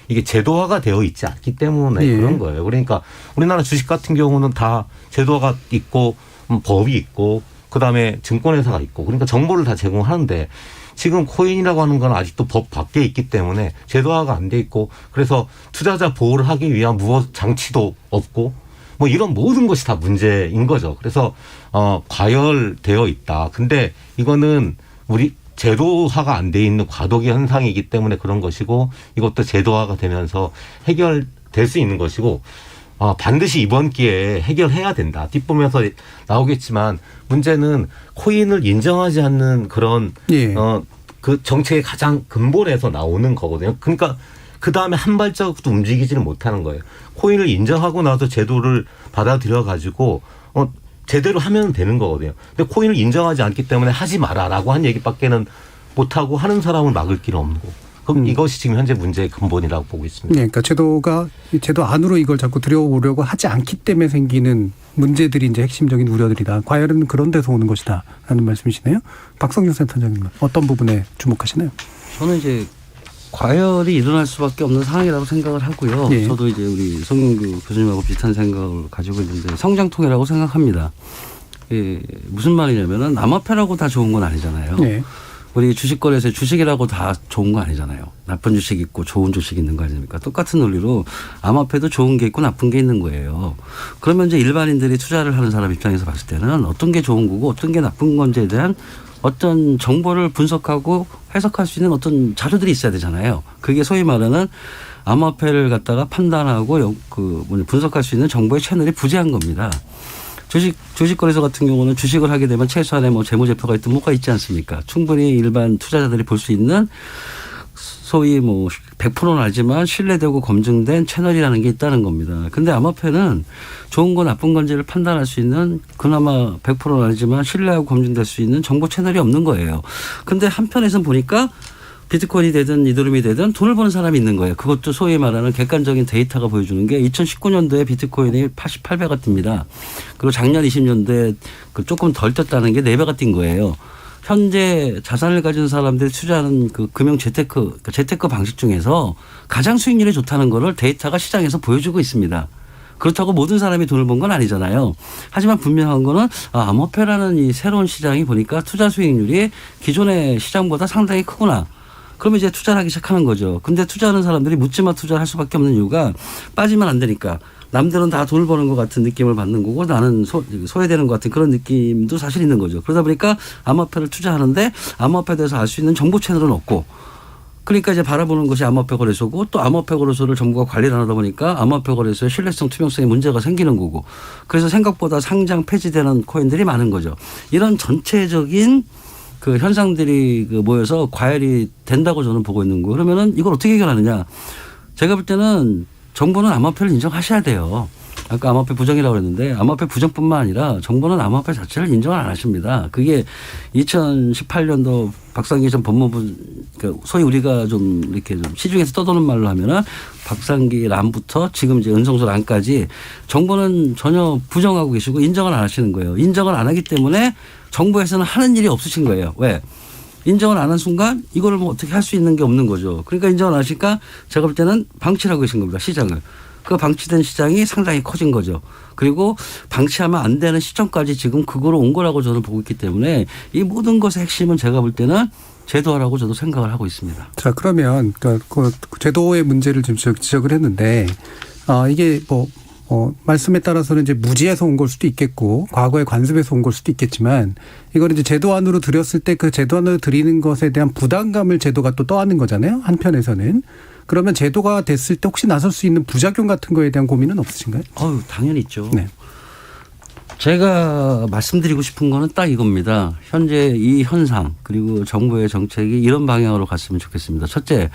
이게 제도화가 되어 있지 않기 때문에 예. 그런 거예요. 그러니까 우리나라 주식 같은 경우는 다 제도화가 있고 법이 있고 그다음에 증권회사가 있고 그러니까 정보를 다 제공하는데 지금 코인이라고 하는 건 아직도 법 밖에 있기 때문에 제도화가 안 돼 있고 그래서 투자자 보호를 하기 위한 무엇 장치도 없고 뭐 이런 모든 것이 다 문제인 거죠. 그래서 과열되어 있다. 근데 이거는 우리 제도화가 안 돼 있는 과도기 현상이기 때문에 그런 것이고 이것도 제도화가 되면서 해결될 수 있는 것이고 반드시 이번 기회에 해결해야 된다. 뒷부분에서 나오겠지만 문제는 코인을 인정하지 않는 그런 예. 그 정책의 가장 근본에서 나오는 거거든요. 그러니까 그 다음에 한 발자국도 움직이지는 못하는 거예요. 코인을 인정하고 나서 제도를 받아들여 가지고 제대로 하면 되는 거거든요. 근데 코인을 인정하지 않기 때문에 하지 마라라고 한 얘기밖에는 못하고 하는 사람을 막을 길은 없는 거고. 그럼 이것이 지금 현재 문제의 근본이라고 보고 있습니다. 네, 그러니까 제도 안으로 이걸 자꾸 들여오려고 하지 않기 때문에 생기는 문제들이 이제 핵심적인 우려들이다. 과열은 그런 데서 오는 것이다라는 말씀이시네요. 박성준 센터장님 어떤 부분에 주목하시나요? 저는 이제 과열이 일어날 수밖에 없는 상황이라고 생각을 하고요. 예. 저도 이제 우리 송인규 교수님하고 비슷한 생각을 가지고 있는데 성장통이라고 생각합니다. 무슨 말이냐면은 암호화폐라고 다 좋은 건 아니잖아요. 네. 우리 주식거래에서 주식이라고 다 좋은 거 아니잖아요. 나쁜 주식 있고 좋은 주식 있는 거 아닙니까? 똑같은 논리로 암호화폐도 좋은 게 있고 나쁜 게 있는 거예요. 그러면 이제 일반인들이 투자를 하는 사람 입장에서 봤을 때는 어떤 게 좋은 거고 어떤 게 나쁜 건지에 대한 어떤 정보를 분석하고 해석할 수 있는 어떤 자료들이 있어야 되잖아요. 그게 소위 말하는 암호화폐를 갖다가 판단하고 분석할 수 있는 정보의 채널이 부재한 겁니다. 주식거래소 같은 경우는 주식을 하게 되면 최소한의 재무제표가 있든 뭐가 있지 않습니까? 충분히 일반 투자자들이 볼 수 있는 소위 100%는 알지만 신뢰되고 검증된 채널이라는 게 있다는 겁니다. 근데 암호화폐는 좋은 거 나쁜 건지를 판단할 수 있는 그나마 100%는 알지만 신뢰하고 검증될 수 있는 정보 채널이 없는 거예요. 근데 한편에서는 보니까 비트코인이 되든 이더리움이 되든 돈을 버는 사람이 있는 거예요. 그것도 소위 말하는 객관적인 데이터가 보여주는 게 2019년도에 비트코인이 88배가 뜹니다. 그리고 작년 20년도에 조금 덜 떴다는 게 4배가 뛴 거예요. 현재 자산을 가진 사람들이 투자하는 금융 재테크 방식 중에서 가장 수익률이 좋다는 거를 데이터가 시장에서 보여주고 있습니다. 그렇다고 모든 사람이 돈을 번 건 아니잖아요. 하지만 분명한 거는 암호화폐라는 이 새로운 시장이 보니까 투자 수익률이 기존의 시장보다 상당히 크구나. 그러면 이제 투자를 하기 시작하는 거죠. 근데 투자하는 사람들이 묻지마 투자를 할 수밖에 없는 이유가 빠지면 안 되니까. 남들은 다 돈을 버는 것 같은 느낌을 받는 거고 나는 소외되는 것 같은 그런 느낌도 사실 있는 거죠. 그러다 보니까 암호화폐를 투자하는데 암호화폐에 대해서 알 수 있는 정보 채널은 없고 그러니까 이제 바라보는 것이 암호화폐 거래소고 또 암호화폐 거래소를 정부가 관리를 안 하다 보니까 암호화폐 거래소의 신뢰성 투명성에 문제가 생기는 거고 그래서 생각보다 상장 폐지되는 코인들이 많은 거죠. 이런 전체적인 그 현상들이 그 모여서 과열이 된다고 저는 보고 있는 거예요. 그러면은 이걸 어떻게 해결하느냐. 제가 볼 때는 정부는 암호화폐를 인정하셔야 돼요. 아까 암호화폐 부정이라고 그랬는데 암호화폐 부정뿐만 아니라 정부는 암호화폐 자체를 인정을 안 하십니다. 그게 2018년도 박상기 전 법무부 소위 우리가 좀 이렇게 좀 시중에서 떠도는 말로 하면은 박상기 람부터 지금 이제 은성수 람까지 정부는 전혀 부정하고 계시고 인정을 안 하시는 거예요. 인정을 안 하기 때문에 정부에서는 하는 일이 없으신 거예요. 왜? 인정을 안 한 순간 이거를 뭐 어떻게 할 수 있는 게 없는 거죠. 그러니까 인정을 안 하시니까 제가 볼 때는 방치를 하고 계신 겁니다. 시장을. 그 방치된 시장이 상당히 커진 거죠. 그리고 방치하면 안 되는 시점까지 지금 그거로 온 거라고 저는 보고 있기 때문에 이 모든 것의 핵심은 제가 볼 때는 제도화라고 저도 생각을 하고 있습니다. 자, 그러면 그 제도의 문제를 좀 지적을 했는데 이게 말씀에 따라서는 이제 무지에서 온 걸 수도 있겠고 과거의 관습에서 온 걸 수도 있겠지만 이걸 이제 제도안으로 들였을 때 그 제도안으로 들이는 것에 대한 부담감을 제도가 또 떠안는 거잖아요. 한편에서는. 그러면 제도가 됐을 때 혹시 나설 수 있는 부작용 같은 거에 대한 고민은 없으신가요? 당연히 있죠. 네. 제가 말씀드리고 싶은 거는 딱 이겁니다. 현재 이 현상 그리고 정부의 정책이 이런 방향으로 갔으면 좋겠습니다. 첫째,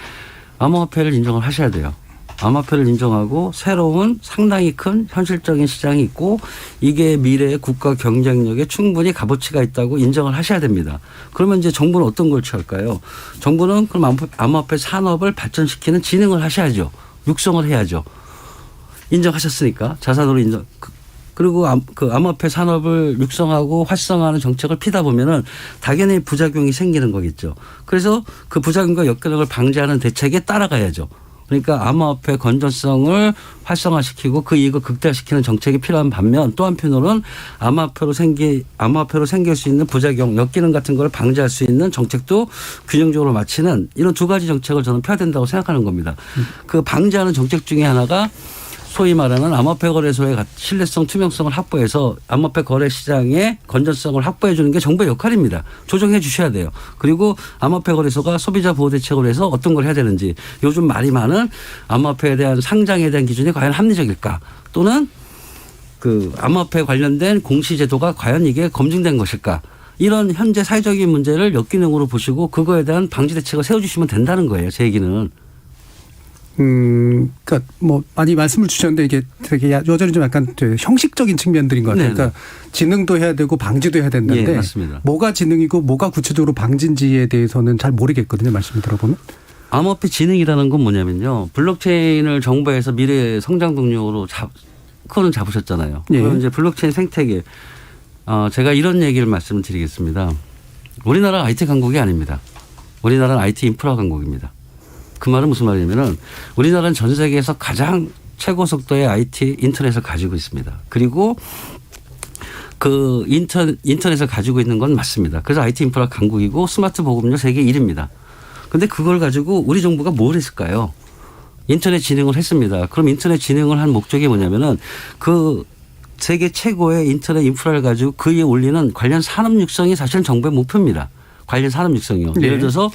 암호화폐를 인정을 하셔야 돼요. 암호화폐를 인정하고 새로운 상당히 큰 현실적인 시장이 있고 이게 미래의 국가 경쟁력에 충분히 값어치가 있다고 인정을 하셔야 됩니다. 그러면 이제 정부는 어떤 걸 취할까요? 정부는 그럼 암호화폐 산업을 발전시키는 진흥을 하셔야죠. 육성을 해야죠. 인정하셨으니까 자산으로 인정. 그리고 그 암호화폐 산업을 육성하고 활성화하는 정책을 피다 보면은 당연히 부작용이 생기는 거겠죠. 그래서 그 부작용과 역결력을 방지하는 대책에 따라가야죠. 그러니까 암호화폐 건전성을 활성화시키고 그 이익을 극대화시키는 정책이 필요한 반면 또 한편으로는 암호화폐로 생길 수 있는 부작용, 역기능 같은 걸 방지할 수 있는 정책도 균형적으로 맞추는 이런 두 가지 정책을 저는 펴야 된다고 생각하는 겁니다. 그 방지하는 정책 중에 하나가 소위 말하는 암호화폐 거래소의 신뢰성 투명성을 확보해서 암호화폐 거래 시장의 건전성을 확보해 주는 게 정부의 역할입니다. 조정해 주셔야 돼요. 그리고 암호화폐 거래소가 소비자 보호 대책으로 해서 어떤 걸 해야 되는지 요즘 말이 많은 암호화폐에 대한 상장에 대한 기준이 과연 합리적일까 또는 그 암호화폐 관련된 공시제도가 과연 이게 검증된 것일까 이런 현재 사회적인 문제를 역기능으로 보시고 그거에 대한 방지 대책을 세워주시면 된다는 거예요. 제 얘기는. 그러니까 많이 말씀을 주셨는데 이게 되게 여전히 좀 약간 형식적인 측면들인 것 같아요. 그러니까 지능도 해야 되고 방지도 해야 된다는데 맞습니다. 뭐가 지능이고 뭐가 구체적으로 방지인지에 대해서는 잘 모르겠거든요. 말씀을 들어보면. 암호화폐 지능이라는 건 뭐냐면요. 블록체인을 정부에서 미래 성장 동력으로 그거는 잡으셨잖아요. 예. 그럼 이제 블록체인 생태계 제가 이런 얘기를 말씀드리겠습니다. 우리나라 IT 강국이 아닙니다. 우리나라는 IT 인프라 강국입니다. 그 말은 무슨 말이냐면은 우리나라는 전 세계에서 가장 최고 속도의 IT 인터넷을 가지고 있습니다. 그리고 그 인터넷을 가지고 있는 건 맞습니다. 그래서 IT 인프라 강국이고 스마트 보급률 세계 1위입니다. 그런데 그걸 가지고 우리 정부가 뭘 했을까요? 인터넷 진흥을 했습니다. 그럼 인터넷 진흥을 한 목적이 뭐냐면은 그 세계 최고의 인터넷 인프라를 가지고 그 위에 올리는 관련 산업 육성이 사실은 정부의 목표입니다. 관련 산업 육성이요. 네. 예를 들어서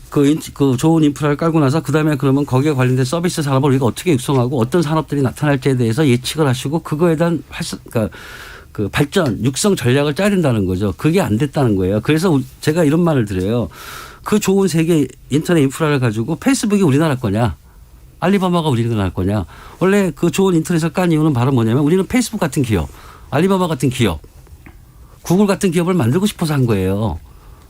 그 좋은 인프라를 깔고 나서 그다음에 그러면 거기에 관련된 서비스 산업을 우리가 어떻게 육성하고 어떤 산업들이 나타날지에 대해서 예측을 하시고 그거에 대한 그러니까 그 발전, 육성 전략을 짜야 된다는 거죠. 그게 안 됐다는 거예요. 그래서 제가 이런 말을 드려요. 그 좋은 세계 인터넷 인프라를 가지고 페이스북이 우리나라 거냐? 알리바바가 우리나라 거냐? 원래 그 좋은 인터넷을 깐 이유는 바로 뭐냐면 우리는 페이스북 같은 기업, 알리바바 같은 기업, 구글 같은 기업을 만들고 싶어서 한 거예요.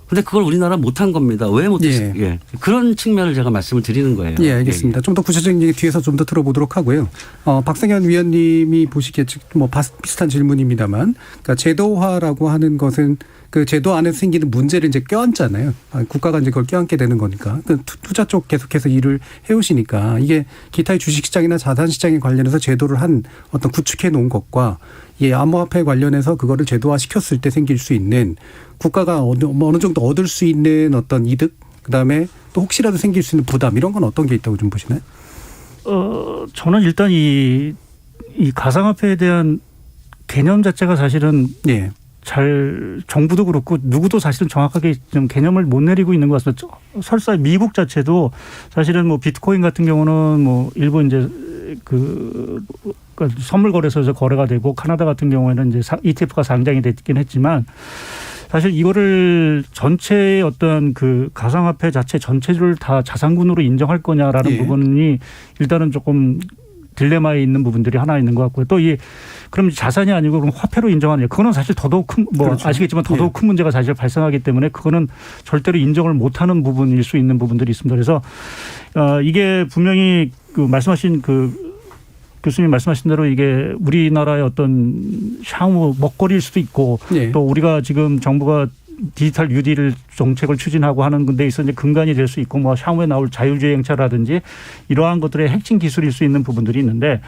근데 그걸 우리나라 못한 겁니다. 왜 못했어요? 예. 그런 측면을 제가 말씀을 드리는 거예요. 예, 알겠습니다. 좀 더 구체적인 얘기 뒤에서 좀 더 들어보도록 하고요. 박상현 위원님이 보시기에 비슷한 질문입니다만, 그러니까 제도화라고 하는 것은 그 제도 안에서 생기는 문제를 이제 껴안잖아요. 국가가 이제 그걸 껴안게 되는 거니까. 그 투자 쪽 계속해서 일을 해오시니까 이게 기타의 주식시장이나 자산시장에 관련해서 제도를 한 어떤 구축해 놓은 것과 암호화폐 관련해서 그거를 제도화 시켰을 때 생길 수 있는 국가가 어느 정도 얻을 수 있는 어떤 이득, 그다음에 또 혹시라도 생길 수 있는 부담 이런 건 어떤 게 있다고 좀 보시나요? 저는 일단 이 이 가상화폐에 대한 개념 자체가 사실은 예. 잘 정부도 그렇고 누구도 사실은 정확하게 좀 개념을 못 내리고 있는 것 같습니다. 설사 미국 자체도 사실은 뭐 비트코인 같은 경우는 뭐 일부 이제 그 선물 거래소에서 거래가 되고 카나다 같은 경우에는 이제 ETF가 상장이 됐긴 했지만 사실 이거를 전체의 어떤 그 가상화폐 자체 전체를 다 자산군으로 인정할 거냐라는 예. 부분이 일단은 조금 딜레마에 있는 부분들이 하나 있는 것 같고요. 또 그럼 자산이 아니고 그럼 화폐로 인정하느냐. 그거는 사실 더더욱 큰, 그렇죠. 아시겠지만 더더욱 큰 문제가 사실 발생하기 때문에 그거는 절대로 인정을 못하는 부분일 수 있는 부분들이 있습니다. 그래서 이게 분명히 그 말씀하신 교수님 말씀하신 대로 이게 우리나라의 어떤 향후 먹거리일 수도 있고 예. 또 우리가 지금 정부가 디지털 뉴딜 정책을 추진하고 하는 데 있어서 이제 근간이 될 수 있고 뭐 향후에 나올 자율주행차라든지 이러한 것들의 핵심 기술일 수 있는 부분들이 있는데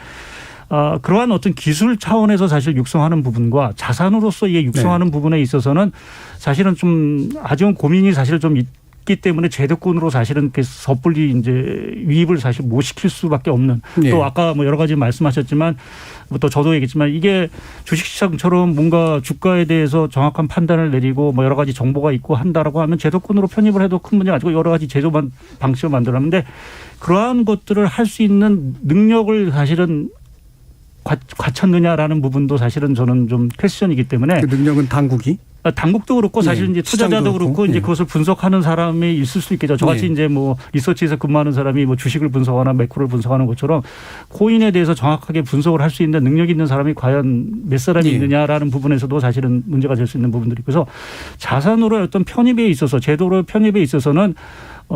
그러한 어떤 기술 차원에서 사실 육성하는 부분과 자산으로서 이게 육성하는 부분에 있어서는 사실은 좀 아쉬운 고민이 사실 좀 있기 때문에 제도권으로 사실은 섣불리 이제 유입을 사실 못 시킬 수밖에 없는 또 아까 뭐 여러 가지 말씀하셨지만 또 저도 얘기했지만 이게 주식시장처럼 뭔가 주가에 대해서 정확한 판단을 내리고 뭐 여러 가지 정보가 있고 한다라고 하면 제도권으로 편입을 해도 큰 문제가 아니고 여러 가지 제조 방식을 만들었는데 그러한 것들을 할 수 있는 능력을 사실은 갖췄느냐라는 부분도 사실은 저는 좀 퀘스천이기 때문에 그 능력은 당국도 그렇고 사실 이제 투자자도 그렇고 이제 그것을 분석하는 사람이 있을 수 있겠죠. 저같이 이제 뭐 리서치에서 근무하는 사람이 뭐 주식을 분석하거나 매크로를 분석하는 것처럼 코인에 대해서 정확하게 분석을 할 수 있는 능력이 있는 사람이 과연 몇 사람이 있느냐라는 부분에서도 사실은 문제가 될 수 있는 부분들이 있고 그래서 자산으로의 어떤 편입에 있어서 제도로의 편입에 있어서는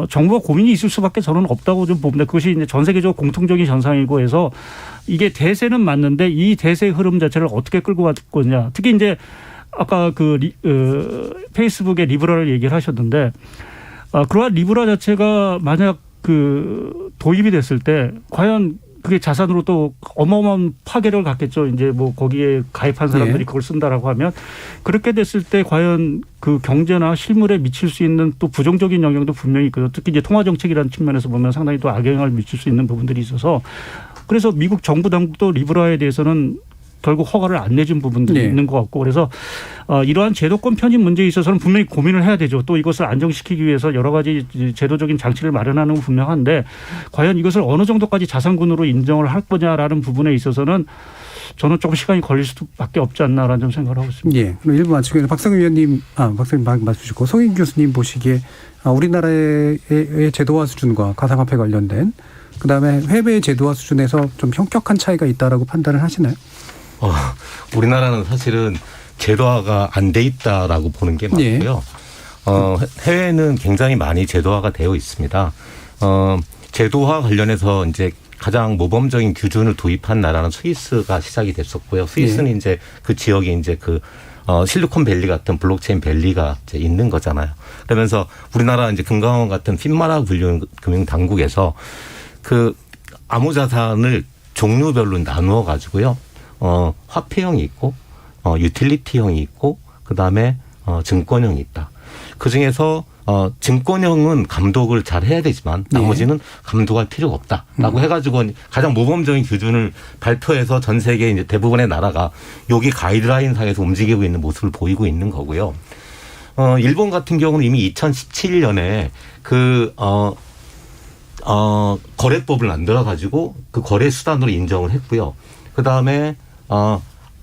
정부가 고민이 있을 수밖에 저는 없다고 좀 봅니다. 그것이 이제 전 세계적으로 공통적인 현상이고 해서 이게 대세는 맞는데 이 대세 흐름 자체를 어떻게 끌고 갈 거냐. 특히 이제 아까 페이스북의 리브라를 얘기를 하셨는데 그러한 리브라 자체가 만약 도입이 됐을 때 과연 그게 자산으로 또 어마어마한 파괴를 갖겠죠. 이제 뭐 거기에 가입한 사람들이 그걸 쓴다라고 하면 그렇게 됐을 때 과연 그 경제나 실물에 미칠 수 있는 또 부정적인 영향도 분명히 있거든요. 특히 이제 통화 정책이라는 측면에서 보면 상당히 또 악영향을 미칠 수 있는 부분들이 있어서 그래서 미국 정부 당국도 리브라에 대해서는 결국 허가를 안 내준 부분들이 있는 것 같고 그래서 이러한 제도권 편입 문제에 있어서는 분명히 고민을 해야 되죠. 또 이것을 안정시키기 위해서 여러 가지 제도적인 장치를 마련하는 건 분명한데 과연 이것을 어느 정도까지 자산군으로 인정을 할 거냐라는 부분에 있어서는 저는 조금 시간이 걸릴 수밖에 없지 않나라는 좀 생각을 하고 있습니다. 예. 그럼 일부 마치고 박성윤 위원님, 박성윤 말씀주시고 송인 교수님 보시기에 우리나라의 제도화 수준과 가상화폐 관련된 그다음에 해외 제도화 수준에서 좀 현격한 차이가 있다라고 판단을 하시나요? 우리나라는 사실은 제도화가 안 돼 있다라고 보는 게 맞고요. 해외는 굉장히 많이 제도화가 되어 있습니다. 제도화 관련해서 이제 가장 모범적인 규준을 도입한 나라는 스위스가 시작이 됐었고요. 스위스는 이제 그 지역에 이제 실리콘밸리 같은 블록체인 밸리가 이제 있는 거잖아요. 그러면서 우리나라 이제 금강원 같은 핀마라고 불리는 금융 당국에서 암호 자산을 종류별로 나누어 가지고요. 화폐형이 있고, 유틸리티형이 있고, 그 다음에, 증권형이 있다. 그 중에서, 증권형은 감독을 잘 해야 되지만, 나머지는 감독할 필요가 없다라고 해가지고 가장 모범적인 기준을 발표해서 전 세계 이제 대부분의 나라가 여기 가이드라인 상에서 움직이고 있는 모습을 보이고 있는 거고요. 일본 같은 경우는 이미 2017년에 거래법을 만들어가지고 그 거래 수단으로 인정을 했고요. 그 다음에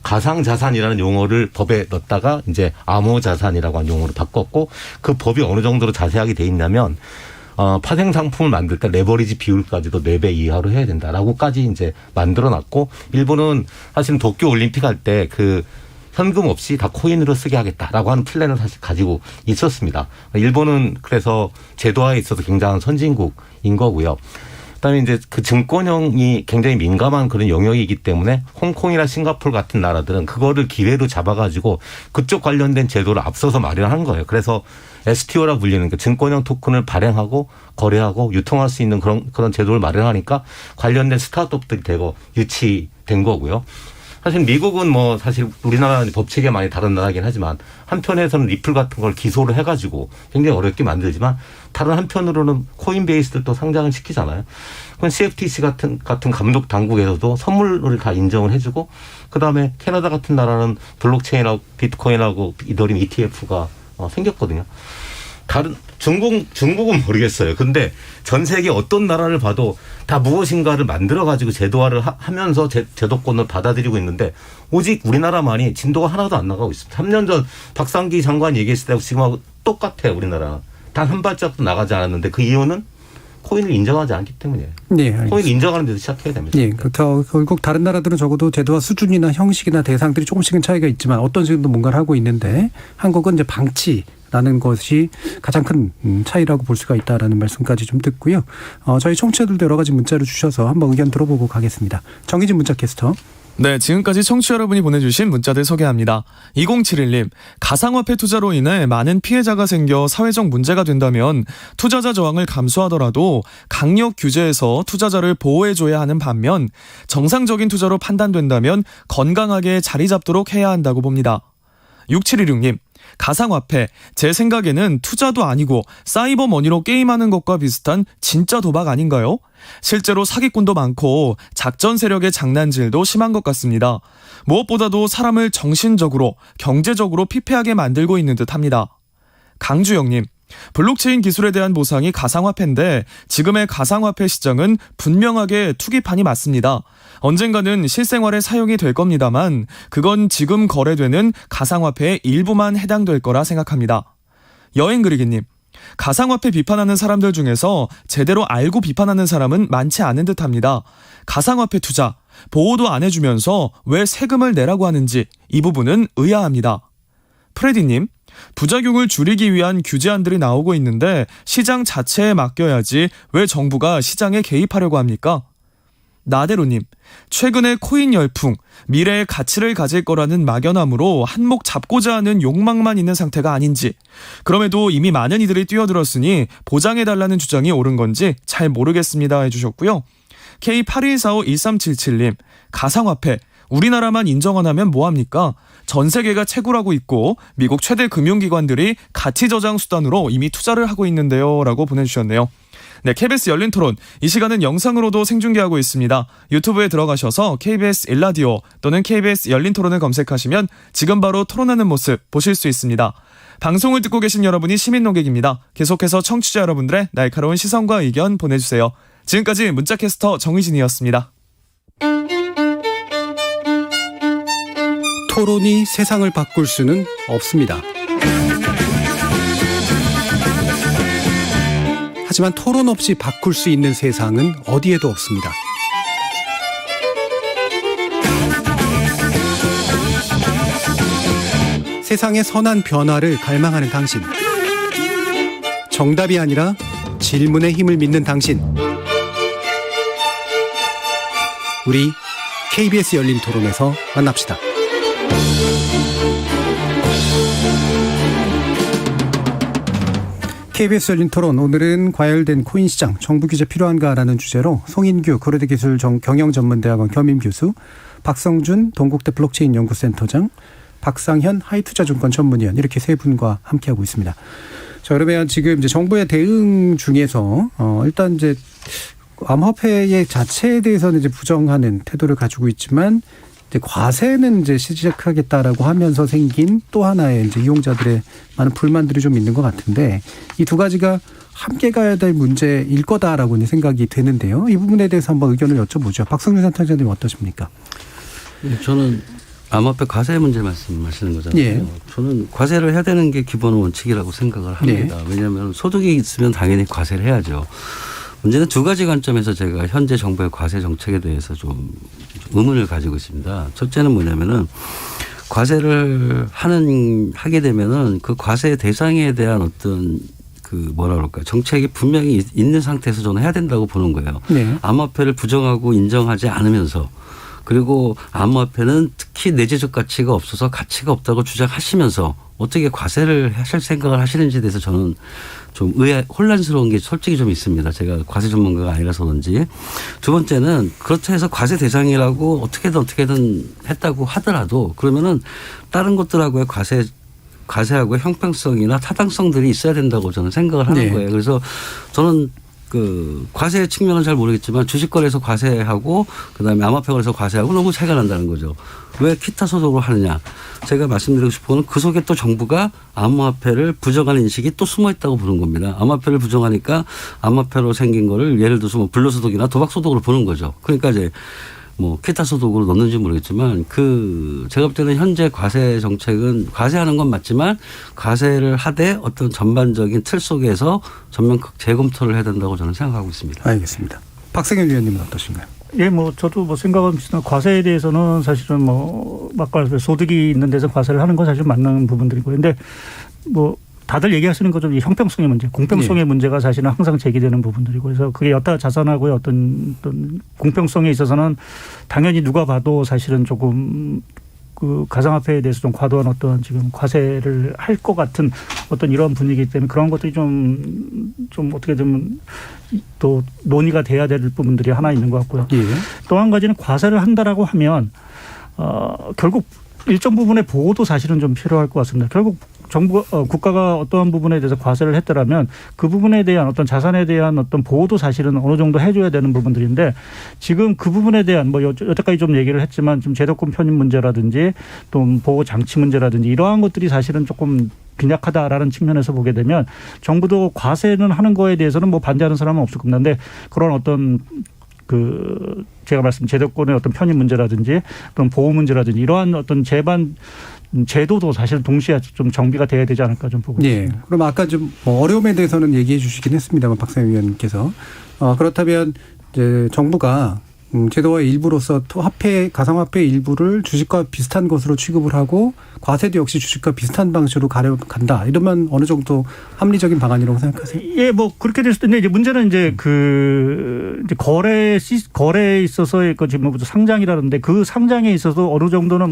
가상자산이라는 용어를 법에 넣었다가 이제 암호자산이라고 하는 용어로 바꿨고 그 법이 어느 정도로 자세하게 돼 있냐면 파생상품을 만들 때 레버리지 비율까지도 4배 이하로 해야 된다라고까지 이제 만들어놨고 일본은 사실은 도쿄 올림픽 할 때 현금 없이 다 코인으로 쓰게 하겠다라고 하는 플랜을 사실 가지고 있었습니다. 일본은 그래서 제도화에 있어서 굉장한 선진국인 거고요. 그다음에 이제 증권형이 굉장히 민감한 그런 영역이기 때문에 홍콩이나 싱가포르 같은 나라들은 그거를 기회로 잡아가지고 그쪽 관련된 제도를 앞서서 마련한 거예요. 그래서 STO라 불리는 증권형 토큰을 발행하고 거래하고 유통할 수 있는 그런 제도를 마련하니까 관련된 스타트업들이 되고 유치된 거고요. 사실 미국은 뭐 사실 우리나라 법 체계 많이 다른 나라긴 하지만 한편에서는 리플 같은 걸 기소를 해가지고 굉장히 어렵게 만들지만 다른 한편으로는 코인베이스도 또 상장을 시키잖아요. 그건 CFTC 같은 감독 당국에서도 선물을 다 인정을 해주고 그다음에 캐나다 같은 나라는 블록체인하고 비트코인하고 이더리움 ETF가 생겼거든요. 다른 중국은 모르겠어요. 근데 전 세계 어떤 나라를 봐도 다 무엇인가를 만들어가지고 제도화를 하면서 제도권을 받아들이고 있는데 오직 우리나라만이 진도가 하나도 안 나가고 있습니다. 3년 전 박상기 장관 얘기했을 때하고 지금하고 똑같아요. 우리나라. 단 한 발짝도 나가지 않았는데 그 이유는 코인을 인정하지 않기 때문이에요. 네, 코인을 인정하는 데서 시작해야 됩니다. 예, 결국 다른 나라들은 적어도 제도화 수준이나 형식이나 대상들이 조금씩은 차이가 있지만 어떤 식으로 뭔가를 하고 있는데 한국은 이제 방치라는 것이 가장 큰 차이라고 볼 수가 있다라는 말씀까지 좀 듣고요. 저희 청취자들도 여러 가지 문자를 주셔서 한번 의견 들어보고 가겠습니다. 정희진 문자 캐스터. 네, 지금까지 청취자 여러분이 보내주신 문자들 소개합니다. 2071님, 가상화폐 투자로 인해 많은 피해자가 생겨 사회적 문제가 된다면 투자자 저항을 감수하더라도 강력 규제에서 투자자를 보호해줘야 하는 반면 정상적인 투자로 판단된다면 건강하게 자리 잡도록 해야 한다고 봅니다. 6716님, 가상화폐, 제 생각에는 투자도 아니고 사이버 머니로 게임하는 것과 비슷한 진짜 도박 아닌가요? 실제로 사기꾼도 많고 작전 세력의 장난질도 심한 것 같습니다. 무엇보다도 사람을 정신적으로, 경제적으로 피폐하게 만들고 있는 듯합니다. 강주영님, 블록체인 기술에 대한 보상이 가상화폐인데 지금의 가상화폐 시장은 분명하게 투기판이 맞습니다. 언젠가는 실생활에 사용이 될 겁니다만 그건 지금 거래되는 가상화폐의 일부만 해당될 거라 생각합니다. 여행그리기님, 가상화폐 비판하는 사람들 중에서 제대로 알고 비판하는 사람은 많지 않은 듯합니다. 가상화폐 투자, 보호도 안 해주면서 왜 세금을 내라고 하는지 이 부분은 의아합니다. 프레디님, 부작용을 줄이기 위한 규제안들이 나오고 있는데 시장 자체에 맡겨야지 왜 정부가 시장에 개입하려고 합니까? 나대로님, 최근에 코인 열풍, 미래의 가치를 가질 거라는 막연함으로 한몫 잡고자 하는 욕망만 있는 상태가 아닌지, 그럼에도 이미 많은 이들이 뛰어들었으니 보장해달라는 주장이 옳은 건지 잘 모르겠습니다 해주셨고요. K81451377님, 가상화폐, 우리나라만 인정 안 하면 뭐합니까? 전 세계가 채굴하고 있고 미국 최대 금융기관들이 가치 저장 수단으로 이미 투자를 하고 있는데요 라고 보내주셨네요. 네, KBS 열린 토론, 이 시간은 영상으로도 생중계하고 있습니다. 유튜브에 들어가셔서 KBS 일라디오 또는 KBS 열린 토론을 검색하시면 지금 바로 토론하는 모습 보실 수 있습니다. 방송을 듣고 계신 여러분이 시민 농객입니다. 계속해서 청취자 여러분들의 날카로운 시선과 의견 보내주세요. 지금까지 문자캐스터 정희진이었습니다. 토론이 세상을 바꿀 수는 없습니다. 하지만 토론 없이 바꿀 수 있는 세상은 어디에도 없습니다. 세상의 선한 변화를 갈망하는 당신. 정답이 아니라 질문의 힘을 믿는 당신. 우리 KBS 열린 토론에서 만납시다. KBS 열린 토론, 오늘은 과열된 코인 시장, 정부 규제 필요한가라는 주제로 송인규 고려대기술 경영전문대학원 겸임교수, 박성준 동국대 블록체인 연구센터장, 박상현 하이투자증권 전문위원, 이렇게 세 분과 함께하고 있습니다. 자, 그러면 지금 이제 정부의 대응 중에서 일단 이제 암호화폐의 자체에 대해서는 이제 부정하는 태도를 가지고 있지만 이제 과세는 이제 시작하겠다라고 하면서 생긴 또 하나의 이제 이용자들의 많은 불만들이 좀 있는 것 같은데, 이 두 가지가 함께 가야 될 문제일 거다라고 생각이 되는데요. 이 부분에 대해서 한번 의견을 여쭤보죠. 박성준 센터장님 어떠십니까? 저는 암호화폐 과세 문제 말씀하시는 거잖아요. 예. 저는 과세를 해야 되는 게 기본 원칙이라고 생각을 합니다. 예. 왜냐하면 소득이 있으면 당연히 과세를 해야죠. 문제는 두 가지 관점에서 제가 현재 정부의 과세 정책에 대해서 좀 의문을 가지고 있습니다. 첫째는 뭐냐면은 과세를 하게 되면은 그 과세 대상에 대한 어떤 뭐라 그럴까요? 정책이 분명히 있는 상태에서 저는 해야 된다고 보는 거예요. 네. 암호화폐를 부정하고 인정하지 않으면서, 그리고 암호화폐는 특히 내재적 가치가 없어서 가치가 없다고 주장하시면서 어떻게 과세를 하실 생각을 하시는지에 대해서 저는 좀 혼란스러운 게 솔직히 좀 있습니다. 제가 과세 전문가가 아니라서 그런지. 두 번째는 그렇다 해서 과세 대상이라고 어떻게든 했다고 하더라도 그러면은 다른 것들하고의 과세하고의 형평성이나 타당성들이 있어야 된다고 저는 생각을 하는 거예요. 그래서 저는 그 과세 측면은 잘 모르겠지만 주식거래에서 과세하고 그다음에 암호화폐거래에서 과세하고 너무 차이가 난다는 거죠. 왜 기타 소득으로 하느냐. 제가 말씀드리고 싶은 건 그 속에 또 정부가 암호화폐를 부정하는 인식이 또 숨어 있다고 보는 겁니다. 암호화폐를 부정하니까 암호화폐로 생긴 거를 예를 들어서 뭐 불로소득이나 도박소득으로 보는 거죠. 그러니까 이제 뭐 기타 소득으로 넣는지 모르겠지만 제가 볼 때는 현재 과세 정책은 과세하는 건 맞지만 과세를 하되 어떤 전반적인 틀 속에서 전면 재검토를 해야 된다고 저는 생각하고 있습니다. 알겠습니다. 박성현 위원님은 어떠신가요? 예, 저도 생각은 비슷한 과세에 대해서는 사실은 아까 소득이 있는 데서 과세를 하는 건 사실 맞는 부분들이고요. 근데 다들 얘기하시는 것처럼 이 형평성의 문제, 공평성의 문제가 사실은 항상 제기되는 부분들이고 그래서 그게 여타 자산하고의 어떤 공평성에 있어서는 당연히 누가 봐도 사실은 조금 그 가상화폐에 대해서 좀 과도한 어떤 지금 과세를 할 것 같은 어떤 이런 분위기 때문에 그런 것들이 좀 어떻게 되면 또 논의가 돼야 될 부분들이 하나 있는 것 같고요. 또 한 가지는 과세를 한다라고 하면 결국 일정 부분의 보호도 사실은 좀 필요할 것 같습니다. 결국 국가가 어떠한 부분에 대해서 과세를 했더라면 그 부분에 대한 어떤 자산에 대한 어떤 보호도 사실은 어느 정도 해줘야 되는 부분들인데 지금 그 부분에 대한 여태까지 좀 얘기를 했지만 좀 제도권 편입 문제라든지 또 보호 장치 문제라든지 이러한 것들이 사실은 조금 빈약하다라는 측면에서 보게 되면 정부도 과세는 하는 거에 대해서는 반대하는 사람은 없을 겁니다. 근데 그런 어떤 제가 말씀 제도권의 어떤 편입 문제라든지 또는 보호 문제라든지 이러한 어떤 제도도 사실 동시에 좀 정비가 돼야 되지 않을까 좀 보고 있습니다. 그럼 아까 좀 어려움에 대해서는 얘기해 주시긴 했습니다만 박상현 위원님께서 그렇다면 이제 정부가 제도의 일부로서 가상화폐 일부를 주식과 비슷한 것으로 취급을 하고 과세도 역시 주식과 비슷한 방식으로 간다. 이러면 어느 정도 합리적인 방안이라고 생각하세요? 예, 그렇게 됐을 텐데 이제 문제는 이제 이제 거래에 있어서의 지금 상장이라는데 그 상장에 있어서 어느 정도는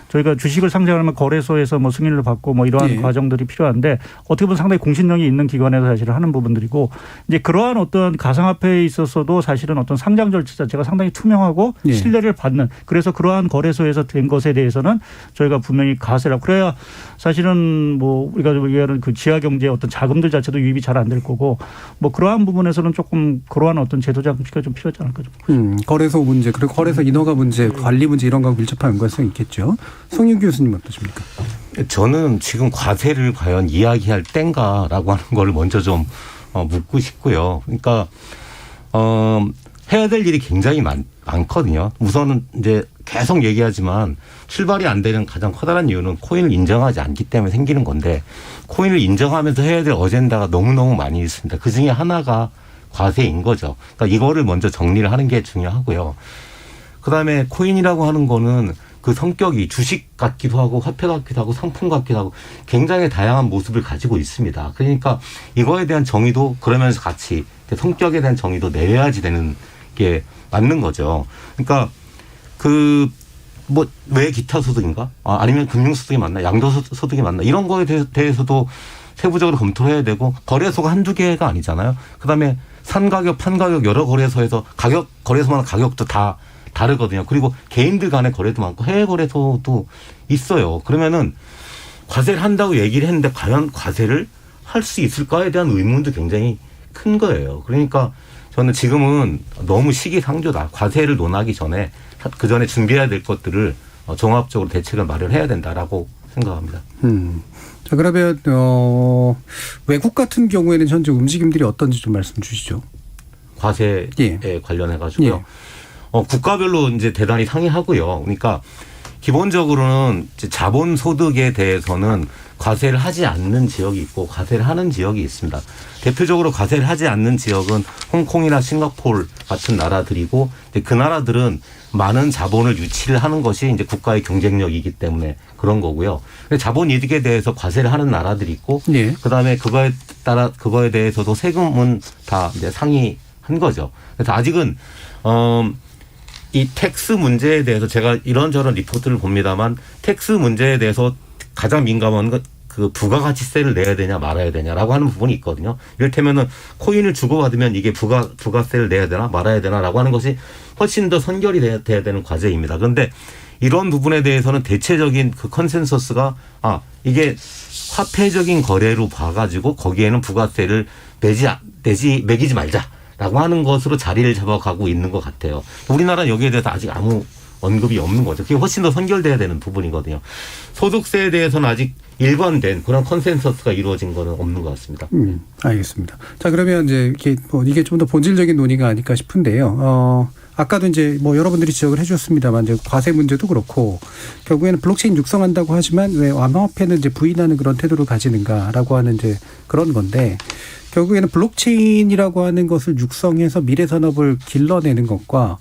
저희가 주식을 상장하면 거래소에서 승인을 받고 이러한 과정들이 필요한데 어떻게 보면 상당히 공신력이 있는 기관에서 사실은 하는 부분들이고 이제 그러한 어떤 가상화폐에 있어서도 사실은 어떤 상장 절차 자체가 상당히 투명하고 신뢰를 받는 그래서 그러한 거래소에서 된 것에 대해서는 저희가 분명히 과세라고 그래야 사실은 우리가 얘기하는 그 지하 경제의 어떤 자금들 자체도 유입이 잘 안 될 거고 그러한 부분에서는 조금 그러한 어떤 제도 장치가 좀 필요하지 않을까 좀. 거래소 문제 그리고 거래소 인허가 문제, 관리 문제 이런 거하고 밀접한 연관성이 있겠죠. 송윤 교수님 어떠십니까? 저는 지금 과세를 과연 이야기할 땐가라고 하는 걸 먼저 좀 묻고 싶고요. 그러니까 해야 될 일이 굉장히 많거든요. 우선은 이제 계속 얘기하지만 출발이 안 되는 가장 커다란 이유는 코인을 인정하지 않기 때문에 생기는 건데 코인을 인정하면서 해야 될 어젠다가 너무너무 많이 있습니다. 그중에 하나가 과세인 거죠. 그러니까 이거를 먼저 정리를 하는 게 중요하고요. 그다음에 코인이라고 하는 거는 그 성격이 주식 같기도 하고 화폐 같기도 하고 상품 같기도 하고 굉장히 다양한 모습을 가지고 있습니다. 그러니까 이거에 대한 정의도 그러면서 같이 성격에 대한 정의도 내야지 되는 게 맞는 거죠. 그러니까 왜 기타 소득인가? 아니면 금융소득이 맞나? 양도소득이 맞나? 이런 거에 대해서도 세부적으로 검토를 해야 되고 거래소가 한두 개가 아니잖아요. 그다음에 산 가격, 판 가격 여러 거래소에서 거래소마다 가격도 다 다르거든요. 그리고 개인들 간의 거래도 많고 해외 거래소도 있어요. 그러면은 과세를 한다고 얘기를 했는데 과연 과세를 할 수 있을까에 대한 의문도 굉장히 큰 거예요. 그러니까 저는 지금은 너무 시기상조다. 과세를 논하기 전에 그 전에 준비해야 될 것들을 종합적으로 대책을 마련해야 된다라고 생각합니다. 자, 그러면 외국 같은 경우에는 현재 움직임들이 어떤지 좀 말씀 주시죠. 과세에 관련해 가지고요. 국가별로 이제 대단히 상이하고요. 그러니까 기본적으로는 자본 소득에 대해서는 과세를 하지 않는 지역이 있고 과세를 하는 지역이 있습니다. 대표적으로 과세를 하지 않는 지역은 홍콩이나 싱가포르 같은 나라들이고 그 나라들은 많은 자본을 유치를 하는 것이 이제 국가의 경쟁력이기 때문에 그런 거고요. 자본 이득에 대해서 과세를 하는 나라들이 있고 그다음에 그거에 대해서도 세금은 다 이제 상이한 거죠. 그래서 아직은 이 텍스 문제에 대해서 제가 이런저런 리포트를 봅니다만 텍스 문제에 대해서 가장 민감한 건 그 부가가치세를 내야 되냐 말아야 되냐라고 하는 부분이 있거든요. 이를테면은 코인을 주고받으면 이게 부가세를 내야 되나 말아야 되나라고 하는 것이 훨씬 더 선결이 돼야 되는 과제입니다. 그런데 이런 부분에 대해서는 대체적인 그 컨센서스가 이게 화폐적인 거래로 봐가지고 거기에는 부가세를 매기지 말자라고 하는 것으로 자리를 잡아가고 있는 것 같아요. 우리나라는 여기에 대해서 아직 아무 언급이 없는 거죠. 그게 훨씬 더 선결돼야 되는 부분이거든요. 소득세에 대해서는 아직 일관된 그런 컨센서스가 이루어진 거는 없는 것 같습니다. 알겠습니다. 자, 그러면 이제 이게 좀 더 본질적인 논의가 아닐까 싶은데요. 아까도 이제 여러분들이 지적을 해주셨습니다만 이제 과세 문제도 그렇고 결국에는 블록체인 육성한다고 하지만 왜 암호화폐는 이제 부인하는 그런 태도를 가지는가라고 하는 이제 그런 건데 결국에는 블록체인이라고 하는 것을 육성해서 미래 산업을 길러내는 것과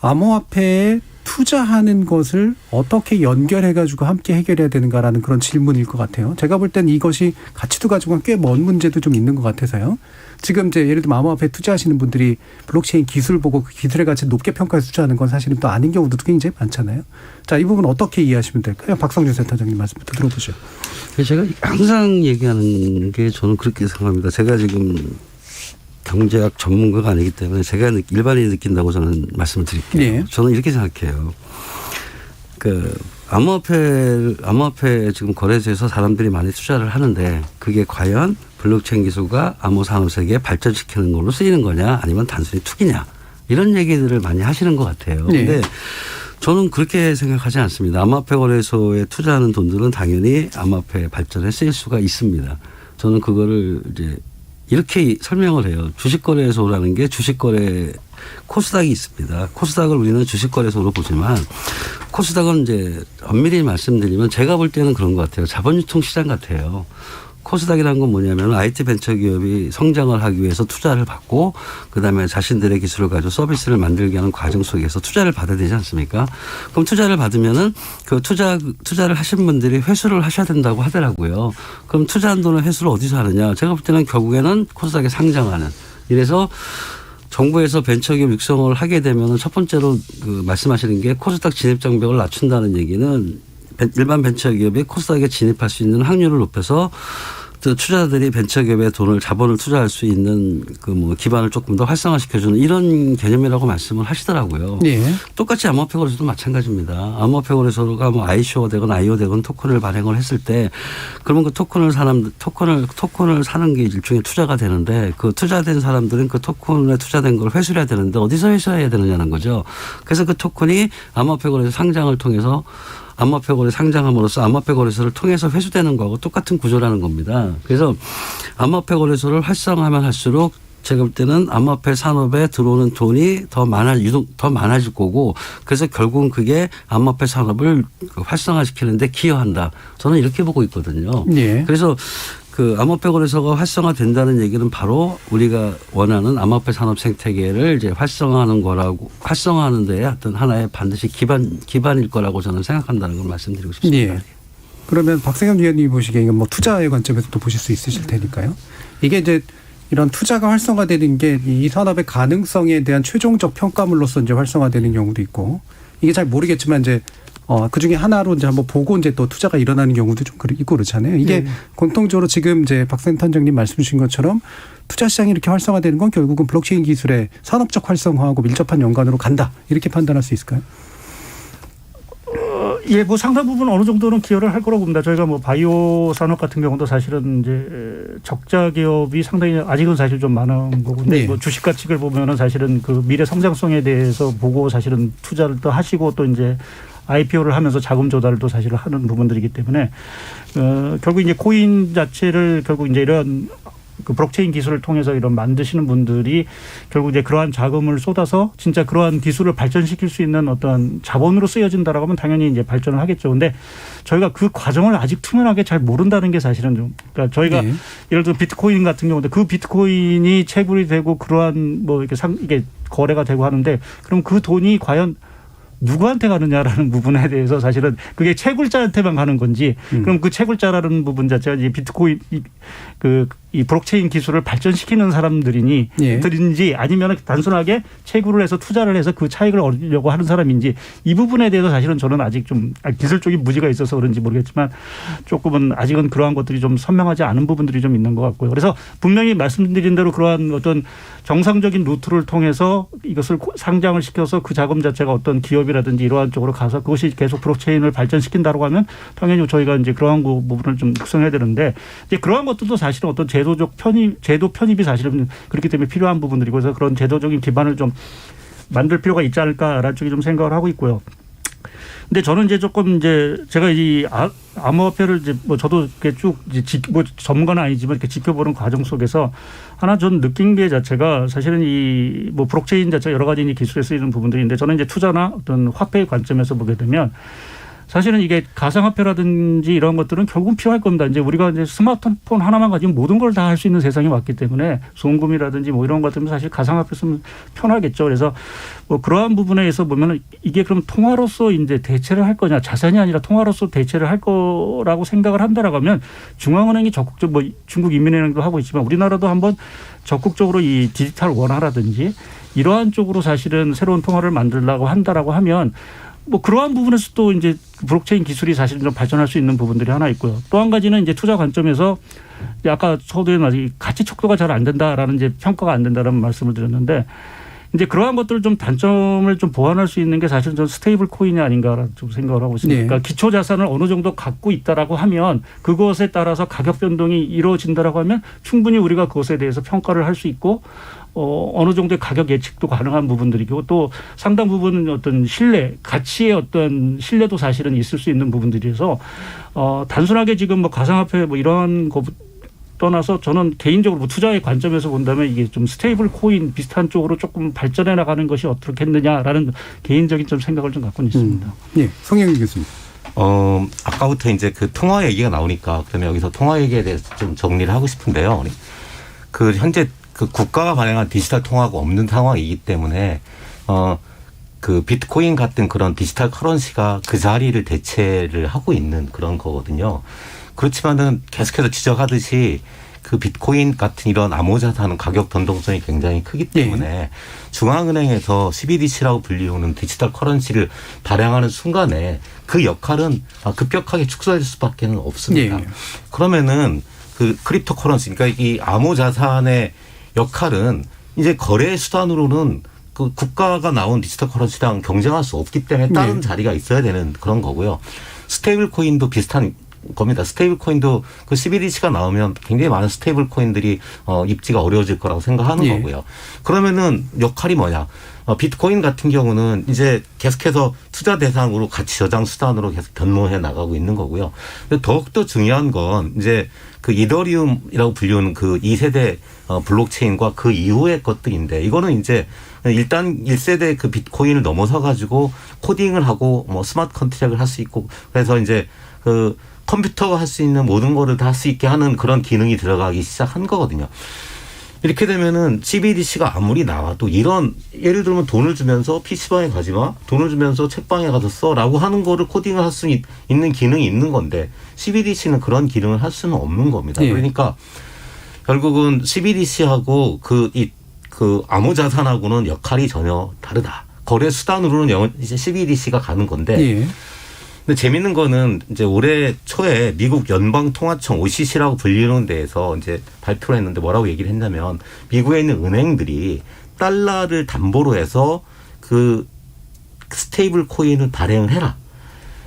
암호화폐에 투자하는 것을 어떻게 연결해가지고 함께 해결해야 되는가라는 그런 질문일 것 같아요. 제가 볼 때는 이것이 가치도 가지고는 꽤 먼 문제도 좀 있는 것 같아서요. 지금 이제 예를 들면 암호화폐 투자하시는 분들이 블록체인 기술 보고 그 기술의 가치를 높게 평가해서 투자하는 건 사실은 또 아닌 경우도 굉장히 많잖아요. 자, 이 부분 어떻게 이해하시면 될까요? 박성준 센터장님 말씀부터 들어보죠. 제가 항상 얘기하는 게 저는 그렇게 생각합니다. 제가 지금 경제학 전문가가 아니기 때문에 제가 일반인이 느낀다고 저는 말씀을 드릴게요. 네. 저는 이렇게 생각해요. 암호화폐 지금 거래소에서 사람들이 많이 투자를 하는데 그게 과연 블록체인 기술과 암호 산업 세계에 발전시키는 걸로 쓰이는 거냐 아니면 단순히 투기냐 이런 얘기들을 많이 하시는 것 같아요. 그런데 네. 저는 그렇게 생각하지 않습니다. 암호화폐 거래소에 투자하는 돈들은 당연히 암호화폐 발전에 쓰일 수가 있습니다. 저는 그거를 이제 이렇게 설명을 해요. 주식거래소라는 게 주식거래 코스닥이 있습니다. 코스닥을 우리는 주식거래소로 보지만 코스닥은 이제 엄밀히 말씀드리면 제가 볼 때는 그런 것 같아요. 자본유통시장 같아요. 코스닥이라는 건 뭐냐면 IT 벤처기업이 성장을 하기 위해서 투자를 받고 그다음에 자신들의 기술을 가지고 서비스를 만들게 하는 과정 속에서 투자를 받아야 되지 않습니까? 그럼 투자를 받으면은 그 투자를 하신 분들이 회수를 하셔야 된다고 하더라고요. 그럼 투자한 돈을 회수를 어디서 하느냐? 제가 볼 때는 결국에는 코스닥에 상장하는. 이래서 정부에서 벤처기업 육성을 하게 되면은 첫 번째로 그 말씀하시는 게 코스닥 진입 장벽을 낮춘다는 얘기는 일반 벤처기업이 코스닥에 진입할 수 있는 확률을 높여서 투자자들이 벤처기업에 자본을 투자할 수 있는 기반을 조금 더 활성화시켜주는 이런 개념이라고 말씀을 하시더라고요. 네. 똑같이 암호화폐 거래소도 마찬가지입니다. 암호화폐 거래소가 ICO가 되건 IO 되건 토큰을 발행을 했을 때 그러면 그 토큰을 사는 게 일종의 투자가 되는데 그 투자된 사람들은 그 토큰에 투자된 걸 회수해야 되는데 어디서 회수해야 되느냐는 거죠. 그래서 그 토큰이 암호화폐 거래소 상장을 통해서 암호화폐 거래 상장함으로써 암호화폐 거래소를 통해서 회수되는 거하고 똑같은 구조라는 겁니다. 그래서 암호화폐 거래소를 활성화하면 할수록 제가 볼 때는 암호화폐 산업에 들어오는 돈이 더 많아질 거고 그래서 결국은 그게 암호화폐 산업을 활성화시키는데 기여한다. 저는 이렇게 보고 있거든요. 네. 그래서 그 암호화폐 거래소가 활성화된다는 얘기는 바로 우리가 원하는 암호화폐 산업 생태계를 이제 활성화하는 데에 어떤 하나의 반드시 기반일 거라고 저는 생각한다는 걸 말씀드리고 싶습니다. 네. 그러면 박세경 위원님이 보시기에 이건 투자의 관점에서 또 보실 수 있으실 테니까요. 이게 이제 이런 투자가 활성화되는 게 이 산업의 가능성에 대한 최종적 평가물로서 이제 활성화되는 경우도 있고 이게 잘 모르겠지만 이제 그 중에 하나로 이제 한번 보고 이제 또 투자가 일어나는 경우도 좀 있고 그렇잖아요. 이게 공통적으로 지금 이제 박 센터장님 말씀 주신 것처럼 투자 시장이 이렇게 활성화되는 건 결국은 블록체인 기술의 산업적 활성화하고 밀접한 연관으로 간다. 이렇게 판단할 수 있을까요? 예, 상당 부분 어느 정도는 기여를 할 거라고 봅니다. 저희가 바이오 산업 같은 경우도 사실은 이제 적자 기업이 상당히 아직은 사실 좀 많은 거고, 네. 주식 가치를 보면은 사실은 그 미래 성장성에 대해서 보고 사실은 투자를 또 하시고 또 이제 IPO를 하면서 자금 조달도 사실 하는 부분들이기 때문에 결국 이제 코인 자체를 결국 이제 이런 그 블록체인 기술을 통해서 이런 만드시는 분들이 결국 이제 그러한 자금을 쏟아서 진짜 그러한 기술을 발전시킬 수 있는 어떤 자본으로 쓰여진다라고 하면 당연히 이제 발전을 하겠죠. 근데 저희가 그 과정을 아직 투명하게 잘 모른다는 게 사실은 좀, 그러니까 저희가 예를 들어 비트코인 같은 경우도 그 비트코인이 채굴이 되고 그러한 이게 거래가 되고 하는데 그럼 그 돈이 과연 누구한테 가느냐라는 부분에 대해서 사실은 그게 채굴자한테만 가는 건지 그럼 그 채굴자라는 부분 자체가 이제 비트코인 이 블록체인 기술을 발전시키는 사람들이니 예. 들인지 아니면 단순하게 채굴을 해서 투자를 해서 그 차익을 얻으려고 하는 사람인지 이 부분에 대해서 사실은 저는 아직 좀 기술적인 무지가 있어서 그런지 모르겠지만 조금은 아직은 그러한 것들이 좀 선명하지 않은 부분들이 좀 있는 것 같고요. 그래서 분명히 말씀드린 대로 그러한 어떤 정상적인 루트를 통해서 이것을 상장을 시켜서 그 자금 자체가 어떤 기업이라든지 이러한 쪽으로 가서 그것이 계속 블록체인을 발전시킨다고 하면 당연히 저희가 이제 그러한 부분을 좀 육성해야 되는데 이제 그러한 것들도 사실은 어떤 제도 편입이 사실은 그렇기 때문에 필요한 부분들이고 그래서 그런 제도적인 기반을 좀 만들 필요가 있지 않을까라는 쪽에 좀 생각을 하고 있고요. 근데 저는 이제 조금 이제 제가 이 암호화폐를 이제 뭐 저도 이렇게 쭉 이제 뭐 전문가는 아니지만 이렇게 지켜보는 과정 속에서 하나 전 느낀 게 자체가 사실은 이 뭐 블록체인 자체 여러 가지 기술에 쓰이는 부분들인데 저는 이제 투자나 어떤 화폐의 관점에서 보게 되면 사실은 이게 가상화폐라든지 이런 것들은 결국은 필요할 겁니다. 이제 우리가 이제 스마트폰 하나만 가지고 모든 걸 다 할 수 있는 세상이 왔기 때문에 송금이라든지 뭐 이런 것들은 사실 가상화폐 쓰면 편하겠죠. 그래서 뭐 그러한 부분에서 보면은 이게 그럼 통화로서 이제 대체를 할 거냐 자산이 아니라 통화로서 대체를 할 거라고 생각을 한다라고 하면 중앙은행이 적극적 뭐 중국 인민은행도 하고 있지만 우리나라도 한번 적극적으로 이 디지털 원화라든지 이러한 쪽으로 사실은 새로운 통화를 만들려고 한다라고 하면 뭐 그러한 부분에서 또 이제 블록체인 기술이 사실 좀 발전할 수 있는 부분들이 하나 있고요. 또 한 가지는 이제 투자 관점에서 아까 서두에 말씀 가치 척도가 잘 안 된다라는 이제 평가가 안 된다라는 말씀을 드렸는데 이제 그러한 것들을 좀 단점을 좀 보완할 수 있는 게 사실은 좀 스테이블 코인이 아닌가라는 좀 생각을 하고 있습니다. 네. 그러니까 기초 자산을 어느 정도 갖고 있다라고 하면 그것에 따라서 가격 변동이 이루어진다라고 하면 충분히 우리가 그것에 대해서 평가를 할 수 있고 어느 정도의 가격 예측도 가능한 부분들이고 또 상당 부분은 어떤 신뢰, 가치의 어떤 신뢰도 사실은 있을 수 있는 부분들이어서 단순하게 지금 뭐 가상화폐 뭐 이런 거 떠나서 저는 개인적으로 뭐 투자의 관점에서 본다면 이게 좀 스테이블 코인 비슷한 쪽으로 조금 발전해 나가는 것이 어떻겠느냐라는 개인적인 좀 생각을 좀 갖고 있습니다. 예, 송영길 교수님. 아까부터 이제 그 통화 얘기가 나오니까 그러면 여기서 통화 얘기에 대해서 좀 정리를 하고 싶은데요. 그 현재 그 국가가 발행한 디지털 통화가 없는 상황이기 때문에 그 비트코인 같은 그런 디지털 커런시가 그 자리를 대체를 하고 있는 그런 거거든요. 그렇지만은 계속해서 지적하듯이 그 비트코인 같은 이런 암호자산은 가격 변동성이 굉장히 크기 때문에 중앙은행에서 CBDC라고 불리우는 디지털 커런시를 발행하는 순간에 그 역할은 급격하게 축소될 수밖에 없습니다. 그러면은 그 크립토 커런시, 그러니까 이 암호자산의 역할은 이제 거래 수단으로는 그 국가가 나온 디지털 커런시랑 경쟁할 수 없기 때문에 다른 자리가 있어야 되는 그런 거고요. 스테이블 코인도 비슷한 겁니다. 스테이블 코인도 그 CBDC가 나오면 굉장히 많은 스테이블 코인들이 입지가 어려워질 거라고 생각하는 거고요. 그러면은 역할이 뭐냐? 비트코인 같은 경우는 이제 계속해서 투자 대상으로 가치 저장 수단으로 계속 변모해 나가고 있는 거고요. 근데 더욱더 중요한 건 이제 그 이더리움이라고 불리우는 그 2세대 블록체인과 그 이후의 것들인데 이거는 이제 일단 1세대 그 비트코인을 넘어서 가지고 코딩을 하고 뭐 스마트 컨트랙을 할 수 있고 그래서 이제 그 컴퓨터가 할 수 있는 모든 거를 다 할 수 있게 하는 그런 기능이 들어가기 시작한 거거든요. 이렇게 되면은 CBDC가 아무리 나와도 이런 예를 들면 돈을 주면서 PC방에 가지 마, 돈을 주면서 책방에 가서 써라고 하는 거를 코딩을 할 수 있는 기능이 있는 건데 CBDC는 그런 기능을 할 수는 없는 겁니다. 그러니까 결국은 CBDC하고 그 암호자산하고는 역할이 전혀 다르다. 거래 수단으로는 이제 CBDC가 가는 건데 근데 재밌는 거는 이제 올해 초에 미국 연방통화청 OCC라고 불리는 데에서 이제 발표를 했는데 뭐라고 얘기를 했냐면 미국에 있는 은행들이 달러를 담보로 해서 그 스테이블 코인을 발행을 해라.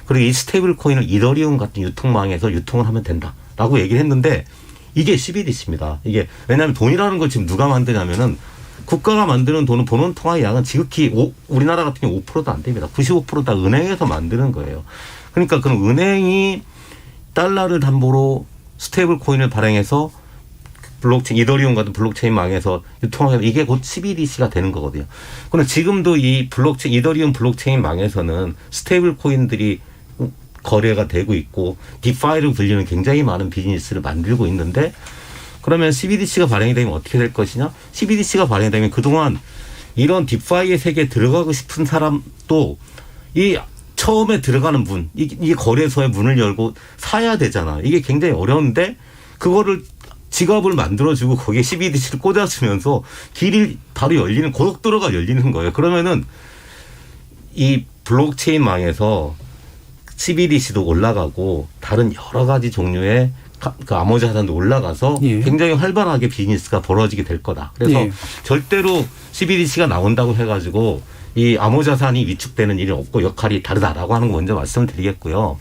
그리고 이 스테이블 코인을 이더리움 같은 유통망에서 유통을 하면 된다라고 얘기를 했는데 이게 CBDC입니다. 이게 왜냐하면 돈이라는 걸 지금 누가 만드냐면은 국가가 만드는 돈은 보는 통화의 양은 지극히 우리나라 같은 경우 5%도 안 됩니다. 95% 다 은행에서 만드는 거예요. 그러니까 그럼 은행이 달러를 담보로 스테이블 코인을 발행해서 블록체인, 이더리움 같은 블록체인망에서 유통하게 이게 곧 CBDC가 되는 거거든요. 그런데 지금도 이 블록체인, 이더리움 블록체인망에서는 스테이블 코인들이 거래가 되고 있고 디파이를 불리는 굉장히 많은 비즈니스를 만들고 있는데 그러면 CBDC가 발행이 되면 어떻게 될 것이냐? CBDC가 발행이 되면 그동안 이런 디파이의 세계에 들어가고 싶은 사람도 이 처음에 들어가는 문, 이 거래소의 문을 열고 사야 되잖아. 이게 굉장히 어려운데 그거를 지갑을 만들어주고 거기에 CBDC를 꽂아주면서 길이 바로 열리는 고속도로가 열리는 거예요. 그러면은 이 블록체인망에서 CBDC도 올라가고 다른 여러 가지 종류의 그 암호자산도 올라가서 예. 굉장히 활발하게 비즈니스가 벌어지게 될 거다. 그래서 예. 절대로 CBDC가 나온다고 해가지고 이 암호자산이 위축되는 일이 없고 역할이 다르다라고 하는 거 먼저 말씀드리겠고요.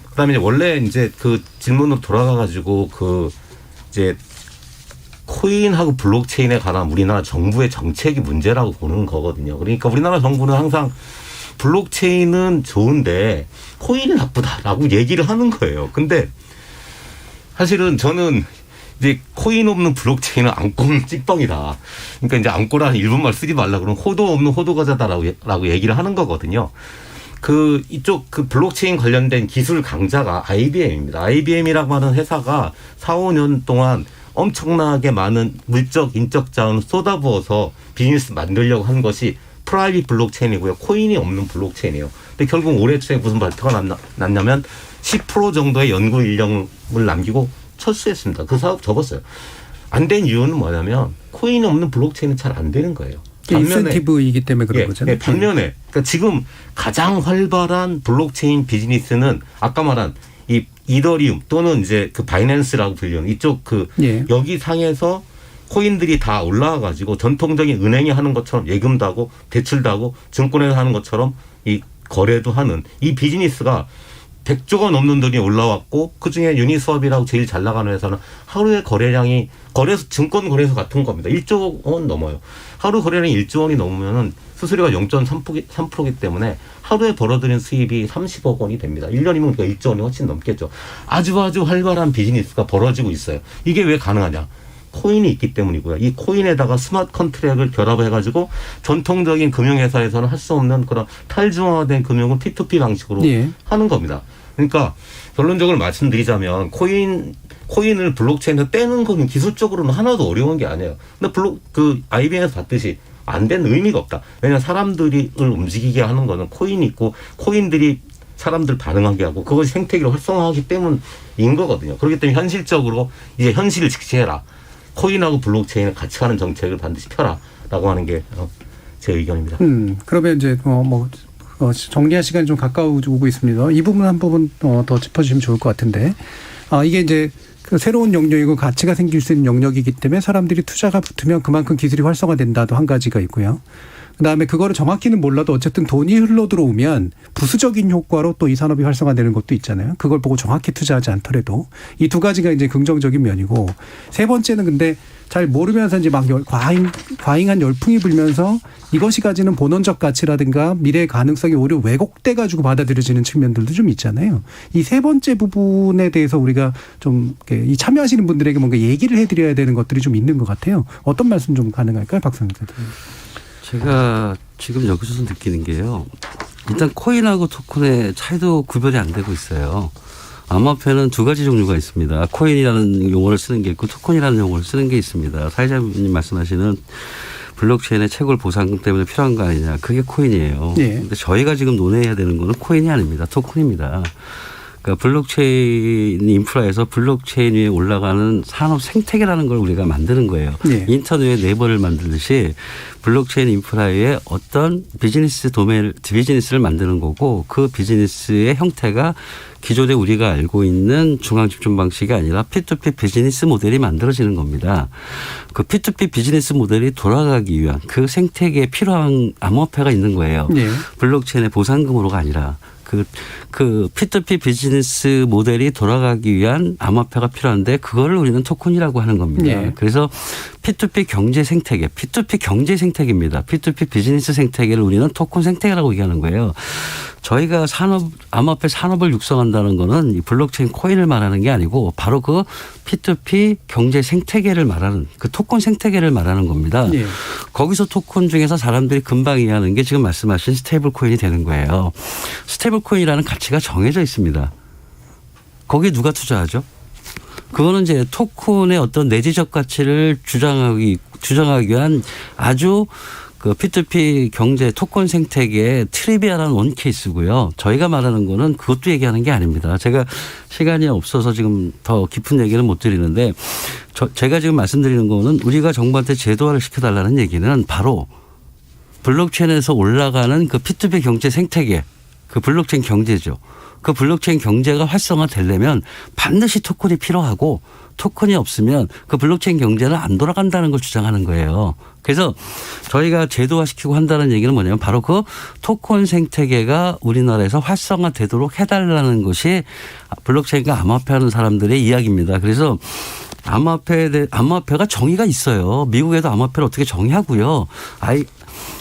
그다음에 원래 이제 그 질문으로 돌아가가지고 그 이제 코인하고 블록체인에 관한 우리나라 정부의 정책이 문제라고 보는 거거든요. 그러니까 우리나라 정부는 항상 블록체인은 좋은데 코인이 나쁘다라고 얘기를 하는 거예요. 근데 사실은 저는 이제 코인 없는 블록체인은 안고는 찌뻥이다. 그러니까 이제 안고라는 일본말 쓰지 말라 그러면 호도 없는 호도과자다라고 얘기를 하는 거거든요. 그 이쪽 그 블록체인 관련된 기술 강자가 IBM입니다. IBM이라고 하는 회사가 4, 5년 동안 엄청나게 많은 물적, 인적 자원을 쏟아부어서 비즈니스 만들려고 한 것이 프라이빗 블록체인이고요. 코인이 없는 블록체인이에요. 근데 결국 올해 초에 무슨 발표가 났냐면 10% 정도의 연구 인력을 남기고 철수했습니다. 그 사업 접었어요. 안 된 이유는 뭐냐면 코인이 없는 블록체인은 잘 안 되는 거예요. 인센티브이기 때문에 그런 거잖아요. 반면에 그러니까 지금 가장 활발한 블록체인 비즈니스는 아까 말한 이 이더리움 또는 이제 그 바이낸스라고 불리는 이쪽 그 예. 여기 상에서 코인들이 다 올라와 가지고 전통적인 은행이 하는 것처럼 예금도 하고 대출도 하고 증권에서 하는 것처럼 이 거래도 하는 이 비즈니스가 100조가 넘는 돈이 올라왔고 그중에 유니스왑이라고 제일 잘 나가는 회사는 하루의 거래량이 증권 거래소 같은 겁니다. 1조 원 넘어요. 하루 거래량이 1조 원이 넘으면은 수수료가 0.3%이기 때문에 하루에 벌어들인 수입이 30억 원이 됩니다. 1년이면 그러니까 1조 원이 훨씬 넘겠죠. 아주 활발한 비즈니스가 벌어지고 있어요. 이게 왜 가능하냐? 코인이 있기 때문이고요. 이 코인에다가 스마트 컨트랙을 결합해가지고 전통적인 금융회사에서는 할 수 없는 그런 탈중앙화된 금융을 P2P 방식으로 예. 하는 겁니다. 그러니까 결론적으로 말씀드리자면 코인을 블록체인에서 떼는 거는 기술적으로는 하나도 어려운 게 아니에요. 근데 IBM에서 봤듯이 안 되는 의미가 없다. 왜냐하면 사람들을 움직이게 하는 거는 코인이 있고 코인들이 사람들 반응하게 하고 그것이 생태계를 활성화하기 때문인 거거든요. 그렇기 때문에 현실적으로 이제 현실을 직시해라. 코인하고 블록체인을 같이 가는 정책을 반드시 펴라라고 하는 게 제 의견입니다. 그러면 이제 정리할 시간이 좀 가까워지고 있습니다. 이 부분 한 부분 더 짚어주시면 좋을 것 같은데 이게 이제 그 새로운 영역이고 가치가 생길 수 있는 영역이기 때문에 사람들이 투자가 붙으면 그만큼 기술이 활성화된다도 한 가지가 있고요. 그다음에 그거를 정확히는 몰라도 어쨌든 돈이 흘러 들어오면 부수적인 효과로 또 이 산업이 활성화되는 것도 있잖아요. 그걸 보고 정확히 투자하지 않더라도 이 두 가지가 이제 긍정적인 면이고 세 번째는 근데 잘 모르면서 이제 막 과잉한 열풍이 불면서 이것이 가지는 본원적 가치라든가 미래의 가능성이 오히려 왜곡돼 가지고 받아들여지는 측면들도 좀 있잖아요. 이 세 번째 부분에 대해서 우리가 좀 이 참여하시는 분들에게 뭔가 얘기를 해드려야 되는 것들이 좀 있는 것 같아요. 어떤 말씀 좀 가능할까요, 박성민 선생님? 제가 지금 여기서 느끼는 게요. 일단 코인하고 토큰의 차이도 구별이 안 되고 있어요. 암호화폐는 두 가지 종류가 있습니다. 코인이라는 용어를 쓰는 게 있고 토큰이라는 용어를 쓰는 게 있습니다. 사회자님 말씀하시는 블록체인의 채굴 보상 때문에 필요한 거 아니냐. 그게 코인이에요. 그런데 네. 저희가 지금 논의해야 되는 거는 코인이 아닙니다. 토큰입니다. 그러니까 블록체인 인프라에서 블록체인 위에 올라가는 산업 생태계라는 걸 우리가 만드는 거예요. 네. 인터넷 네이버를 만들듯이 블록체인 인프라에 어떤 비즈니스를 만드는 거고 그 비즈니스의 형태가 기존에 우리가 알고 있는 중앙집중 방식이 아니라 P2P 비즈니스 모델이 만들어지는 겁니다. 그 P2P 비즈니스 모델이 돌아가기 위한 그 생태계에 필요한 암호화폐가 있는 거예요. 네. 블록체인의 보상금으로가 아니라 그 P2P 비즈니스 모델이 돌아가기 위한 암호화폐가 필요한데 그거를 우리는 토큰이라고 하는 겁니다. 네. 그래서 P2P 경제 생태계, P2P 경제 생태계입니다. P2P 비즈니스 생태계를 우리는 토큰 생태계라고 얘기하는 거예요. 저희가 암호화폐 산업을 육성한다는 거는 이 블록체인 코인을 말하는 게 아니고 바로 그 P2P 경제 생태계를 말하는 그 토큰 생태계를 말하는 겁니다. 네. 거기서 토큰 중에서 사람들이 금방 이해하는 게 지금 말씀하신 스테이블 코인이 되는 거예요. 스테이블 코인이라는 가치가 정해져 있습니다. 거기에 누가 투자하죠? 그거는 이제 토큰의 어떤 내재적 가치를 주장하기 위한 아주 그 P2P 경제 토큰 생태계의 트리비아라는 원 케이스고요. 저희가 말하는 거는 그것도 얘기하는 게 아닙니다. 제가 시간이 없어서 지금 더 깊은 얘기는 못 드리는데 제가 지금 말씀드리는 거는 우리가 정부한테 제도화를 시켜달라는 얘기는 바로 블록체인에서 올라가는 그 P2P 경제 생태계, 그 블록체인 경제죠. 그 블록체인 경제가 활성화되려면 반드시 토큰이 필요하고 토큰이 없으면 그 블록체인 경제는 안 돌아간다는 걸 주장하는 거예요. 그래서 저희가 제도화시키고 한다는 얘기는 뭐냐면 바로 그 토큰 생태계가 우리나라에서 활성화되도록 해달라는 것이 블록체인과 암호화폐 하는 사람들의 이야기입니다. 그래서 암호화폐가 정의가 있어요. 미국에도 암호화폐를 어떻게 정의하고요.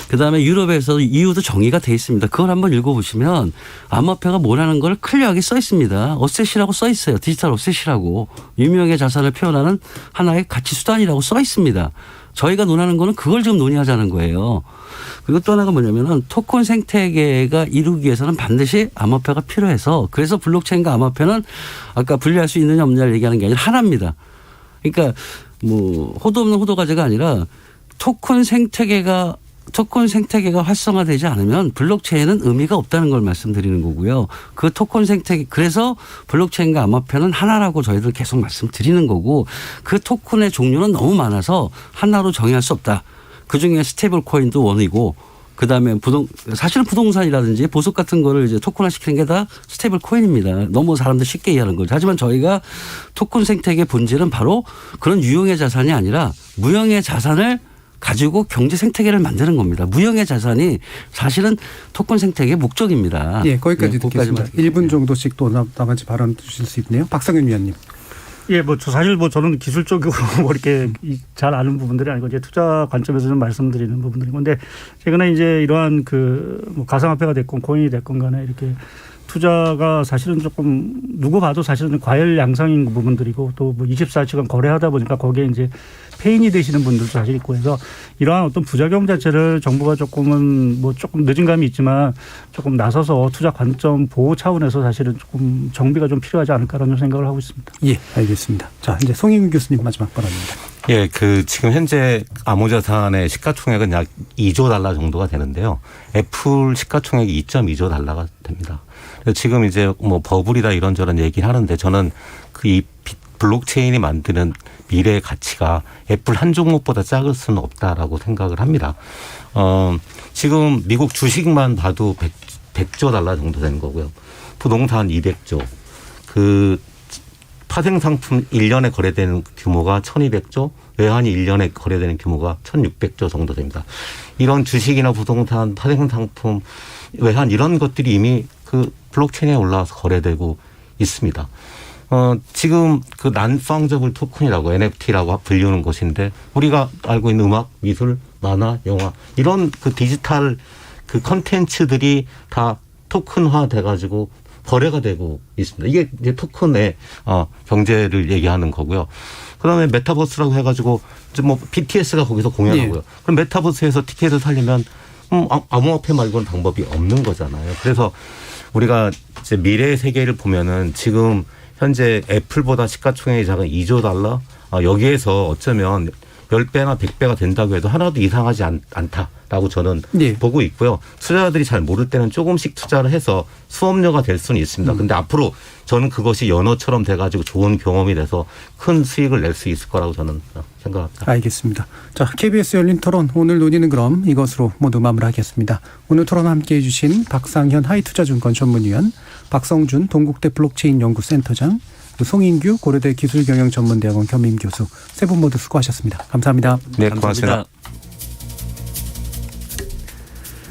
그다음에 유럽에서 EU도 정의가 돼 있습니다. 그걸 한번 읽어보시면 암호화폐가 뭐라는 걸 클리어하게 써 있습니다. 어셋이라고 써 있어요. 디지털 어셋이라고. 유명의 자산을 표현하는 하나의 가치 수단이라고 써 있습니다. 저희가 논하는 거는 그걸 지금 논의하자는 거예요. 그리고 또 하나가 뭐냐면은 토큰 생태계가 이루기 위해서는 반드시 암호화폐가 필요해서 그래서 블록체인과 암호화폐는 아까 분리할 수 있느냐 없느냐를 얘기하는 게 아니라 하나입니다. 그러니까 뭐 호도 없는 호도가제가 아니라 토큰 생태계가 활성화되지 않으면 블록체인은 의미가 없다는 걸 말씀드리는 거고요. 그 토큰 생태계 그래서 블록체인과 암호화폐는 하나라고 저희들 계속 말씀드리는 거고 그 토큰의 종류는 너무 많아서 하나로 정의할 수 없다. 그중에 스테이블 코인도 원이고 그다음에 사실은 부동산이라든지 보석 같은 거를 이제 토큰화 시키는 게 다 스테이블 코인입니다. 너무 사람들 쉽게 이해하는 거죠. 하지만 저희가 토큰 생태계의 본질은 바로 그런 유형의 자산이 아니라 무형의 자산을 가지고 경제 생태계를 만드는 겁니다. 무형의 자산이 사실은 토큰 생태계의 목적입니다. 예, 거기까지 듣겠습니다. 1분 정도씩 또 나머지 발언 주실 수 있네요. 박성윤 위원님. 예, 사실 저는 기술적으로 이렇게 잘 아는 부분들이 아니고 이제 투자 관점에서 좀 말씀드리는 부분들인 건데 최근에 이제 이러한 가상화폐가 됐건 코인이 됐건 간에 이렇게 투자가 사실은 조금 누구 봐도 사실은 과열 양상인 부분들이고 또 24시간 거래하다 보니까 거기에 이제 페인이 되시는 분들도 사실 있고 해서 이러한 어떤 부작용 자체를 정부가 조금 늦은 감이 있지만 조금 나서서 투자 관점 보호 차원에서 사실은 조금 정비가 좀 필요하지 않을까라는 생각을 하고 있습니다. 예, 알겠습니다. 자, 이제 송인규 교수님 마지막 발언입니다. 예, 지금 현재 암호자산의 시가총액은 약 2조 달러 정도가 되는데요. 애플 시가총액이 2.2조 달러가 됩니다. 지금 이제 버블이다 이런저런 얘기를 하는데 저는 이 블록체인이 만드는 미래의 가치가 애플 한 종목보다 작을 수는 없다라고 생각을 합니다. 지금 미국 주식만 봐도 100조 달러 정도 되는 거고요. 부동산 200조. 파생상품 1년에 거래되는 규모가 1200조, 외환이 1년에 거래되는 규모가 1600조 정도 됩니다. 이런 주식이나 부동산, 파생상품, 외환 이런 것들이 이미 블록체인에 올라와서 거래되고 있습니다. 지금 난팡저블 토큰이라고 NFT라고 불리는 것인데 우리가 알고 있는 음악, 미술, 만화, 영화 이런 디지털 컨텐츠들이 다 토큰화 돼가지고 거래가 되고 있습니다. 이게 이제 토큰의 경제를 얘기하는 거고요. 그다음에 메타버스라고 해가지고 BTS가 거기서 공연하고요. 네. 그럼 메타버스에서 티켓을 사려면 암호화폐 말고는 방법이 없는 거잖아요. 그래서 우리가 이제 미래의 세계를 보면은 지금 현재 애플보다 시가총액이 작은 2조 달러 여기에서 어쩌면 10배나 100배가 된다고 해도 하나도 이상하지 않다라고 저는 보고 있고요. 투자자들이 잘 모를 때는 조금씩 투자를 해서 수업료가 될 수는 있습니다. 근데 앞으로 저는 그것이 연어처럼 돼가지고 좋은 경험이 돼서 큰 수익을 낼 수 있을 거라고 저는 생각합니다. 알겠습니다. 자, KBS 열린 토론 오늘 논의는 그럼 이것으로 모두 마무리하겠습니다. 오늘 토론 함께해 주신 박상현 하이투자증권 전문위원, 박성준 동국대 블록체인 연구센터장, 송인규 고려대 기술경영전문대학원 겸임교수 세 분 모두 수고하셨습니다. 감사합니다. 네, 고맙습니다.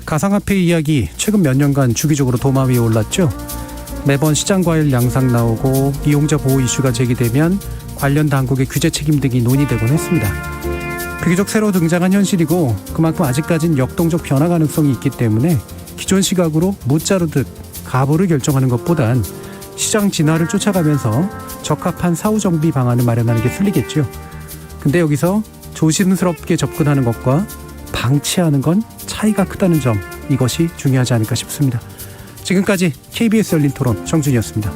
가상화폐 이야기 최근 몇 년간 주기적으로 도마 위에 올랐죠. 매번 시장 과열 양상 나오고 이용자 보호 이슈가 제기되면 관련 당국의 규제 책임 등이 논의되곤 했습니다. 비교적 새로 등장한 현실이고 그만큼 아직까지는 역동적 변화 가능성이 있기 때문에 기존 시각으로 못 자르듯 가부를 결정하는 것보단 시장 진화를 쫓아가면서 적합한 사후 정비 방안을 마련하는 게 순리겠죠. 근데 여기서 조심스럽게 접근하는 것과 방치하는 건 차이가 크다는 점, 이것이 중요하지 않을까 싶습니다. 지금까지 KBS 열린 토론 정준이었습니다.